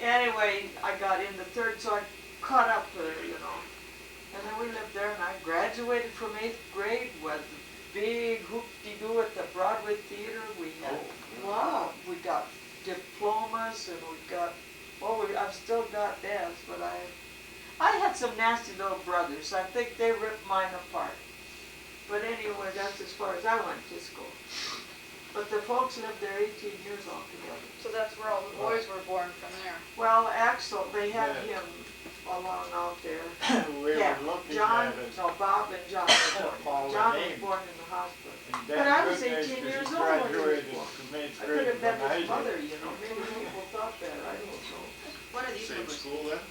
Anyway, I got into third, so I caught up with her, you know. And then we lived there, and I graduated from 8th grade with a big hoop-de-doo at the Broadway Theater. We had, we got diplomas, and we got, I've still got that, but I had some nasty little brothers. I think they ripped mine apart. But anyway, that's as far as I went to school. But the folks lived there 18 years altogether. So that's where all the boys were born from there. Well, Axel, they had him along out there. We Yeah, were looking John, at it. no, Bob and John were All born. the John was names. born in the hospital. And But thank I was goodness, 18 years 'cause he old when he was graduated born. from 8th I grade could have been when I his did. mother, you know. Maybe people thought that. I don't know. What are these Same numbers? school then?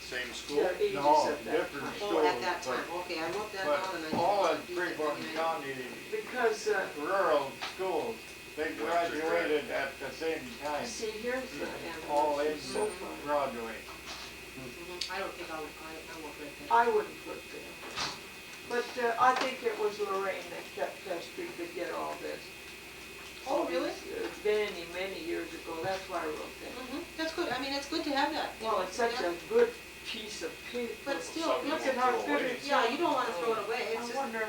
Same school? Their ages No, at that different time. Oh, at that time, okay, I wrote that down and I. But all in Freeborn County Because, rural schools, they graduated at the same time, see, here's the all in animals. So far. Broadway. I don't think I won't write that. I wouldn't put that. But I think it was Lorraine that kept Pestry to get all this. Oh, really? Many, many years ago. That's why I wrote that. That's good, I mean, it's good to have that. you Well, know, it's such yeah. a good piece of paper. But still, Look at how good it is. yeah, you don't wanna throw it away, I it's just, wonder,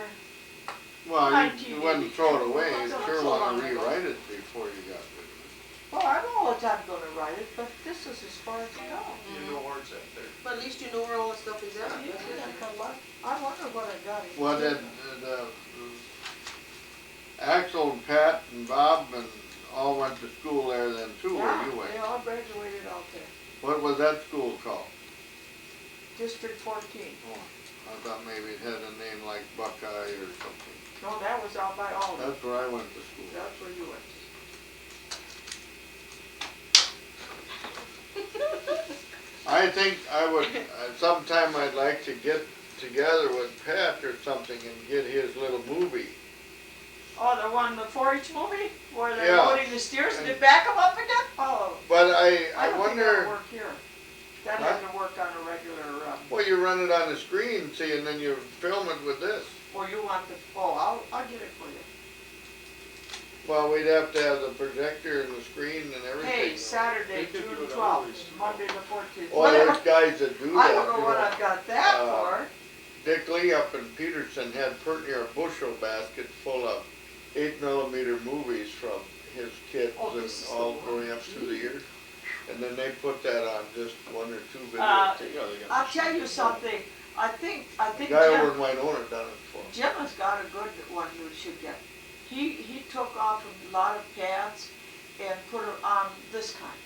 Well, you wouldn't throw it away. You Not sure so want long to ago. rewrite it before you got rid of it. well, I don't know what I'm gonna write it, but this is as far as I go. You know where it's at there. but at least you know where all the stuff is at. Yeah, that's a lot. I wonder what I got in. Well, did Axel and Pat and Bob and all went to school there then too, where Yeah, you went? they all graduated out there. What was that school called? District 14. Oh, I thought maybe it had a name like Buckeye or something. No, that was out by Alden. That's where I went to school. That's where you went. I think I would, sometime I'd like to get together with Pat or something and get his little movie. Oh, the one, the 4-H movie, where they're Yeah. loading the steers and they back them up again? Oh, But I I don't think that'll wonder, work here. That Huh? had to work on a regular, well, you run it on the screen, see, and then you film it with this. or you want the, I'll get it for you. Well, we'd have to have the projector and the screen and everything. Hey, Saturday, They could do June it 12th, always, you know. Monday the 14th. Oh, there's guys that do that. I don't know you what I've got that for. Dick Lee up in Peterson had pretty near a bushel basket full of 8mm movies from his kids Oh, and this is all the one. growing up through the years. And then they put that on just one or two videos. Uh, Yeah, they got I'll the tell you stickers. something, I think The guy over Jim, in Winona done it for him. Jim has got a good one you should get. He took off a lot of pads and put it on this kind,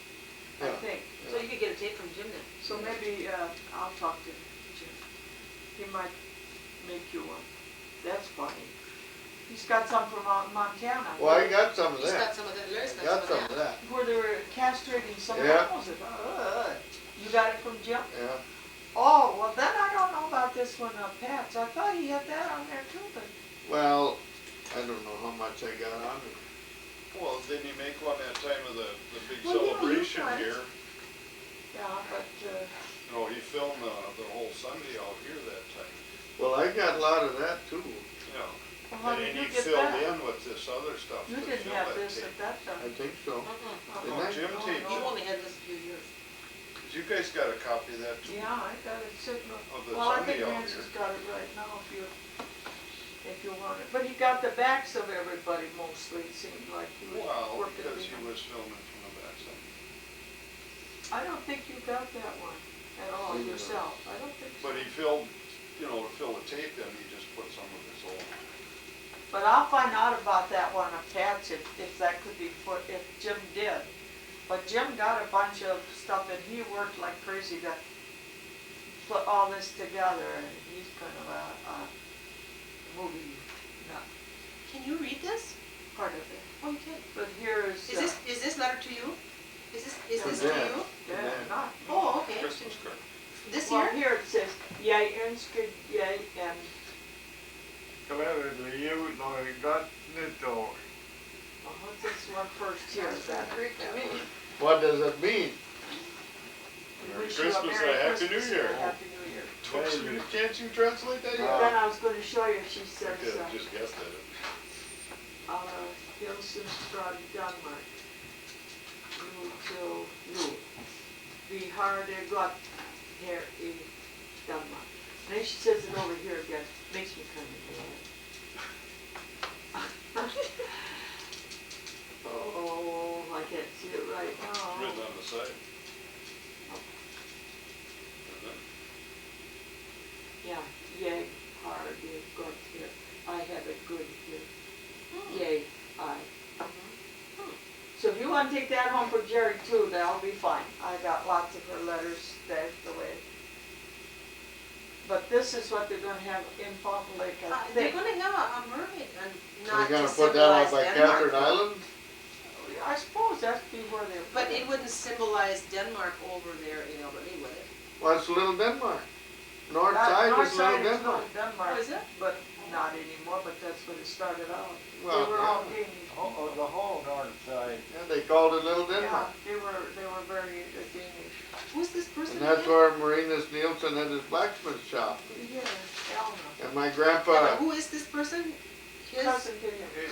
I Yeah. think. So you could get a tape from Jim then. So maybe, I'll talk to Jim. He might make you one. That's funny. He's got some from out in Montana. Well, I got some of He's got that. some of that, Larry's I got got some some of of that. that. Where they were castrating some Yeah. animals. You got it from Jim? Yeah. Oh, well then I don't know about this one, Pat's. I thought he had that on there too, but. Well, I don't know how much I got on it. Well, didn't he make one that time of the big Well, you know, you celebration guys- here? Yeah, but, No, he filmed the whole Sunday out here that time. Well, I got a lot of that too. Yeah. well, how And did then you he get filled that? in with this other stuff You to didn't fill have that this tape. at that I time. think so. Mm-mm. No, Jim no, taped You no. it. only had this a few years. You guys got a copy of that too? Yeah, I got it sitting, Of the well, I Sunday think out Nancy's got it right now if you want it. But he got the backs of everybody mostly, it seemed like he was Well, working. because he behind. was filming from the backside. I don't think you got that one at all Maybe not. yourself. I don't think so. But he filled, to fill the tape in, he just put some of his own. But I'll find out about that one of Pat's if that could be put, if Jim did. But Jim got a bunch of stuff and he worked like crazy to put all this together and he's kind of a movie nut, Can you read this? part of it. Oh, you can. But here is, Is this letter to you? Is this Yeah. to you? yeah, not. Oh, okay. Christmas card. This Well, year? here it says, yay, önskar yay, and, Glädjande jul har vi gott nytt år. well, what's this one first here? Is that Great to me. What does it mean? We Merry wish you a Christmas Merry and a Happy New Christmas Year. and a Happy New Year. Can't you translate that yet? Then I was gonna show you, she I says, could have just guessed at it. Hilsen från Danmark. Nu till jul. Vi har det gott här i Danmark. And then she says it over here again, makes me kind of mad. Oh, I can't see it right It's written now. on the side. And then, Yeah, jag har det gott here. I have it good here. Yay, I. So if you want to take that home for Jerry too, that'll be fine. I got lots of her letters stashed away. But this is what they're gonna have in Fond du Lac, I They're think. gonna have a mermaid and We're not gonna to put that out symbolize by Denmark. Catherine Island? I suppose that'd be where they're. But it wouldn't symbolize Denmark over there in Albany, would it? Well, it's Little Denmark. North side North is side Little is Denmark. Little Denmark. Oh, is it? But not anymore, but that's when it started out. Well, They were all yeah. Danish. Oh, the whole north side. Yeah, they called it Little Yeah, Denmark. they were very Danish. Who's this person And that's again? where Marinus Nielsen had his blacksmith shop. Yeah, Elna. And my Yeah, but grandpa, who is this person? His? Cousin to him. It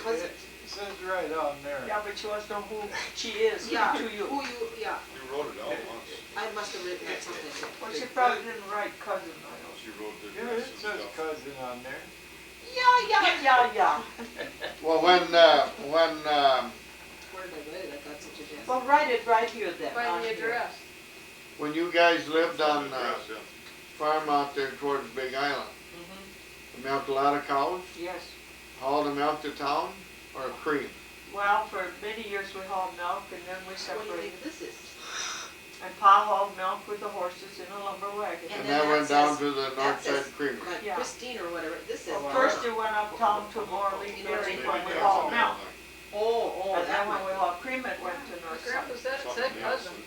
says right on there. Yeah, but you want to know who she is, Yeah, to you. who you, yeah, you wrote it out once. I must have written that something. Well, she probably didn't write cousin, I know. She wrote the Yeah, address it and says stuff. cousin on there. Yeah. well, Where did I write it? I got such a guess. Well, write it right here then. Find on the here. address. when you guys lived on the Address, yeah. farm out there towards Big Island, Mhm. you milked a lot of cows, Yes. hauled them out to town, or cream? Well, for many years we hauled milk and then we What do you separated. think this is? And Pa hauled milk with the horses in a lumber wagon. And then that that went down says- to the that north says- side creamery. Like Yeah. Christine or whatever, this is. Well, first it went uptown to Morley Dairy Maybe when we that's hauled something milk. Oh, And then that when one. we hauled cream, it went to My North grandpa Side. said, Something said else. cousin.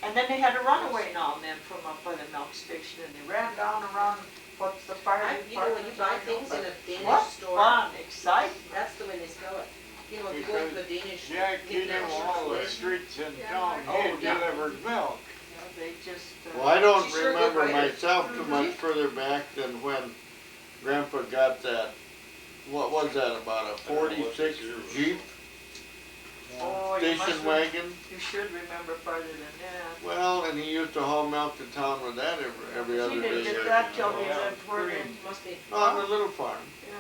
And then they had to run away now and then from up by the milk station and they ran down around, what's the fire You know, when you buy things in a Danish What store, fun, exciting. that's the way they spell it. You know, if you go to a Danish. Jack, you know international all the store, streets in Yeah. town, Oh, he yeah. delivered milk. They just. Well, I don't She sure did remember write it. myself too much further back than when Grandpa got that, what was that, about a 46 Jeep? you must station wagon. You should remember farther than that. Well, and he used to haul milk to town with that every He other didn't day. get that till he Yeah, lived where pretty. they, Must be. On the little farm, yeah.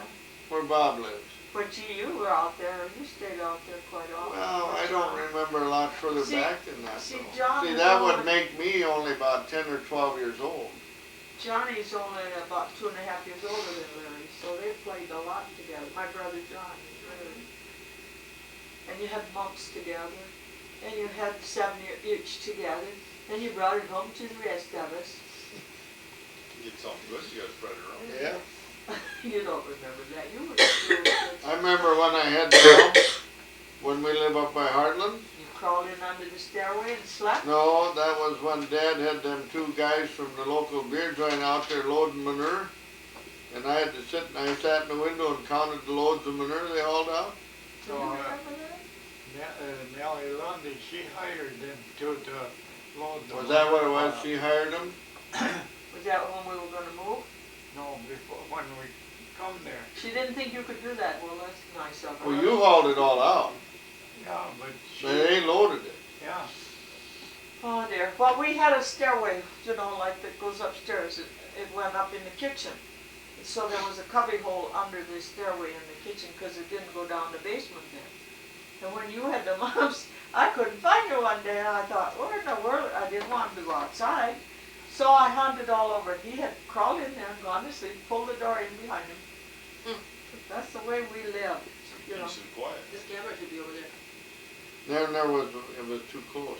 where Bob lives. But you were out there, you stayed out there quite often. Well, I don't remember a lot further See- back than that see, though. John See, was that would only- make me only about 10 or 12 years old. Johnny's only about 2.5 years older than Larry, so they played a lot together. My brother John, Larry. And you had months together, and you had 7 each together, and you brought it home to the rest of us. Get something good, you gotta spread it around. Yeah. You don't remember that, you were just little kids. I remember when I had the hump, when we lived up by Heartland. You crawled in under the stairway and slept? No, that was when Dad had them 2 guys from the local beer joint out there loading manure. And I had to sit, and I sat in the window and counted the loads of manure they hauled out. Do you remember that? Nellie Lundy, she hired them to load the. Was that what it was? She hired them? Was that when we were gonna move? No, before, when we come there. She didn't think you could do that. Well, that's nice of her. Well, you hauled it all out, Yeah, but she, but they loaded it. yeah, Oh dear. Well, we had a stairway, you know, like that goes upstairs. It went up in the kitchen. So there was a cubby hole under the stairway in the kitchen because it didn't go down the basement then. And when you had the mumps, I couldn't find you one day, and I thought, where in the world? I didn't want him to go outside. So I hunted all over. He had crawled in there and gone to sleep, pulled the door in behind him. That's the way we lived, you know. Peace and quiet. This camera should be over there. Then there was, it was too close.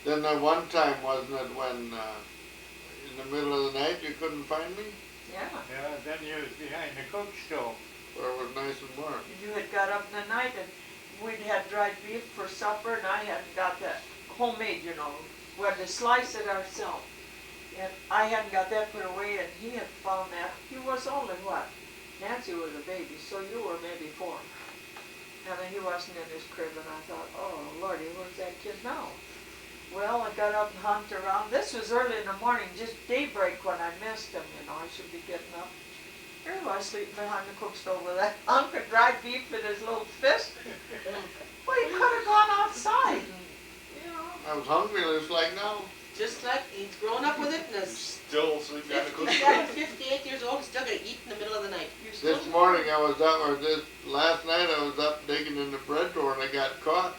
Then that one time, wasn't it, when, in the middle of the night, you couldn't find me? Yeah. yeah, then you was behind the cook stove. Where it was nice and warm. You had got up in the night and we'd had dried beef for supper and I hadn't got that homemade, you know. We had to slice it ourselves. And I hadn't got that put away and he had found that. He was only what? Nancy was a baby, so you were maybe 4. And then he wasn't in his crib and I thought, oh Lordy, where's that kid now? Well, I got up and hunted around. This was early in the morning, just daybreak when I missed him, you know. I should be getting up. Here he was sleeping behind the cook stove with that hunk of dried beef in his little fist. Well, he could have gone outside and, you know. I was hungry just like now. Just like he's grown up with it and You is still sleep down the cook 57, 58 years old, still gonna eat in the middle of the night. You still This morning I was up, or last night I was up digging in the bread drawer and I got caught.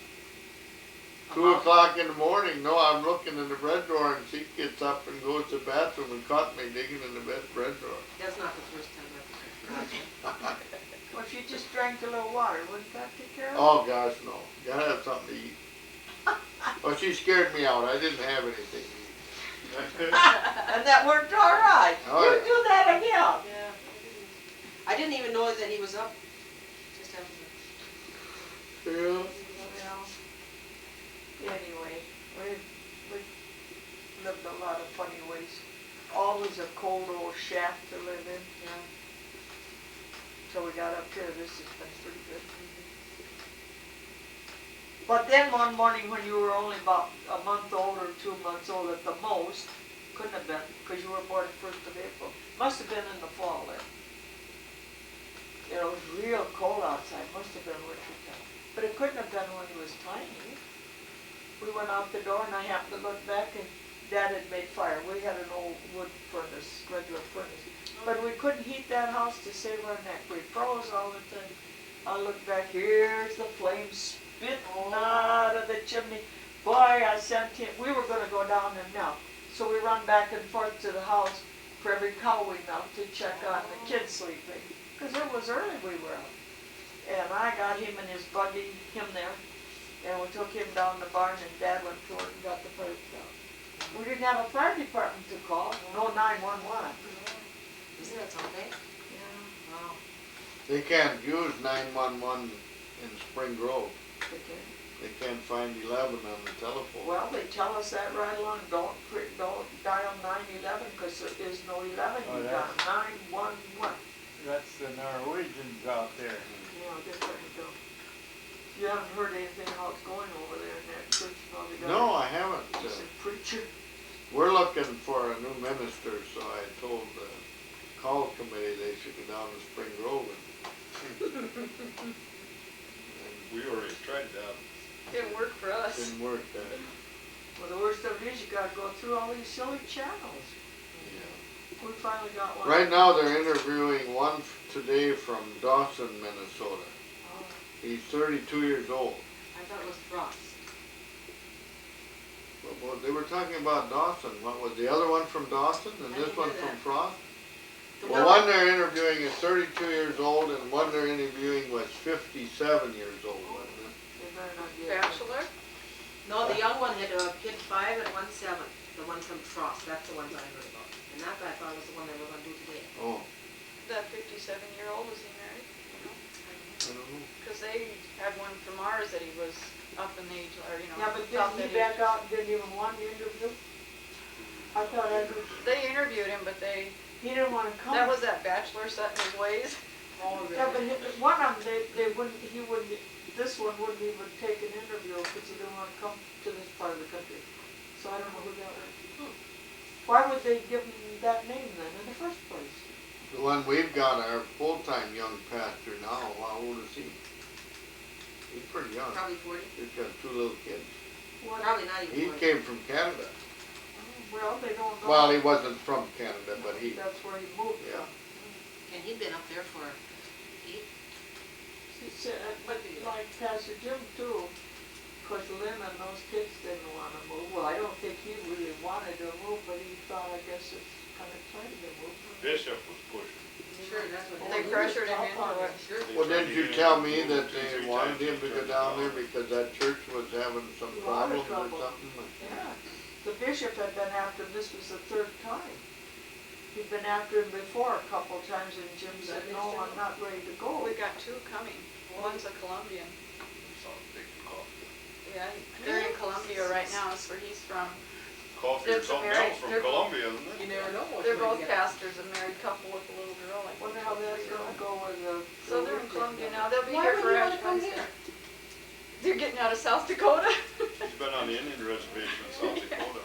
2 o'clock in the morning, no, I'm looking in the bread drawer and she gets up and goes to the bathroom and caught me digging in the bread drawer. That's not the first time I've Well, if you just drank a little water, wouldn't that take care of it? Oh gosh, no. Gotta have something to eat. Well, she scared me out. I didn't have anything to eat. And that worked all right. Oh, You yeah. do that again. Yeah, I didn't even know that he was up. Just happened to. Yeah. Well, anyway, we lived a lot of funny ways. Always a cold old shack to live in. Yeah. Till we got up here, this has been pretty good. But then one morning when you were only about a month old or 2 months old at the most, couldn't have been, because you were born 1st of April. Must have been in the fall then. You know, it was real cold outside, must have been winter time. But it couldn't have been when he was tiny. We went out the door and I happened to look back and Dad had made fire. We had an old wood furnace, regular furnace. But we couldn't heat that house to save our neck. We froze all the time. I looked back, here's the flames spitting out of the chimney. Boy, I sent him, we were gonna go down and melt. So we run back and forth to the house for every cow we milked to check on the kids sleeping. Because it was early we were out. And I got him in his buggy, him there. And we took him down the barn and Dad went to work and got the fire out. We didn't have a fire department to call, no 911. Isn't that something? Yeah, Wow. They can't use 911 in Spring Grove. okay. They can't find 11 on the telephone. Well, they tell us that right along, don't dial 911 because there is no 11, Oh, you that's- dial 911. That's the Norwegians out there. You know, that's where you go. You haven't heard anything how it's going over there in that church? Probably got No, I haven't. a decent preacher. We're looking for a new minister, so I told the call committee they should go down to Spring Grove and We already tried. tried that. Didn't work for us. Didn't work that. Well, the worst of it is you gotta go through all these silly channels. We finally got one. Right now, they're interviewing one today from Dawson, Minnesota. Oh, He's 32 years old. I thought it was Frost. Well, they were talking about Dawson. What was the other one from Dawson and I this didn't one hear from that. Frost? The Well, one- one they're interviewing is 32 years old and one they're interviewing was 57 years old. Wasn't it? they better not get it. Bachelor? No, the young one had a kid 5 and 1 7. The one from Frost, that's the ones I heard about. And that I thought was the one they were gonna do today. Oh, That 57-year-old, was he married? You know? I don't know. Because they had one from ours that he was up in age, or, you know. Yeah, but about didn't he that age. back out and didn't even want the interview? I thought I heard, They interviewed him, but they, he didn't wanna come. that was that bachelor set in his ways. Oh, Yeah, but one of them, they wouldn't, he wouldn't, this one wouldn't even take an interview because he didn't wanna come to this part of the country. So I don't know who that was. Why would they give him that name then in the first place? The one we've got, our full-time young pastor now, how old is he? He's pretty young. Probably 40. He's got 2 little kids. What? Probably not even He 40. came from Canada. Well, they don't know. Well, he wasn't from Canada, but he, That's where he moved yeah. from. And he'd been up there for 8. But like Pastor Jim too, of course Lynn and those kids didn't wanna move. Well, I don't think he really wanted to move, but he thought, I guess it's kinda time to move. Bishop was pushing. Sure, that's what They he pressured him was into tough on it. it. Sure. Well, didn't you tell me that Two, they three wanted times him to go turned down down. there because that church was having some A lot of problems or trouble. something? Yeah, the bishop had been after him, this was the 3rd time. He'd been after him before a couple times and Jim said, no, I'm not ready to go. We got 2 coming. One's a Colombian. Sounds big coffee. Yeah, they're in Colombia right now, that's where he's from. Coffee or It's something very- else from they're- Colombia, isn't it? You never know what's They're going both to get. pastors, a married couple with a little girl. I think. Wonder how that's gonna go with the. So they're in Colombia now. They'll be Why here would for you wanna Ash come Wednesday. here? They're getting out of South Dakota. He's been on the Indian reservation in South Dakota.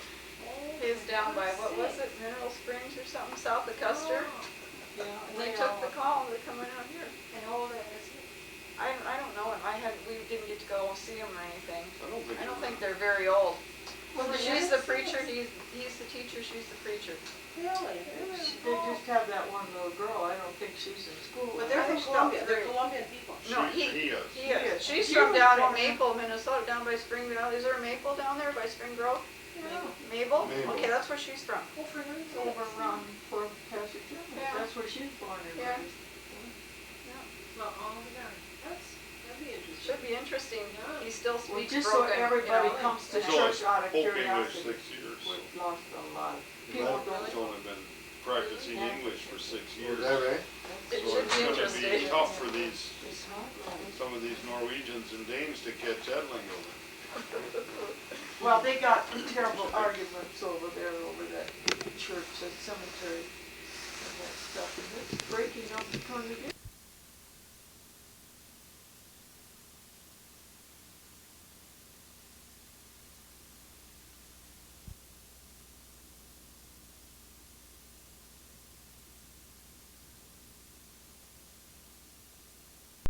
He's down by, what was it, Mineral Springs or something, south of Custer. Yeah, And they took the call, they're coming out here. And how old is he? I don't know him. We didn't get to go see him or anything. I don't think they're. they're very old. Well, She's the preacher, he's the teacher, she's the preacher. Really? They just have that one little girl, I don't think she's in school. But they're from Colombia. They're Colombian people. No, He is. He is. She's He from was down in from- Maple, Minnesota, down by Spring Valley. Is there a Maple down there by Spring Grove? Yeah, Mabel? Mabel. Okay, that's where she's from. Oh, for real? over around for Pastor Jim, Yeah. that's where she's born and Yeah. raised. Well, oh, yeah. That'd be interesting. Should be interesting. Yeah. He still Well, speaks just so broken. everybody you know. comes to He's church only out of spoke English curiosity. 6 years. We've lost a lot of Well, people He's don't. only been practicing English for 6 Is years. that right? It So should it's be gonna interesting. be tough for these, It's not, some of these Norwegians and Danes to catch that lingo. well, they got terrible arguments over there, over that church, that cemetery and that stuff, and it's breaking up the congregation.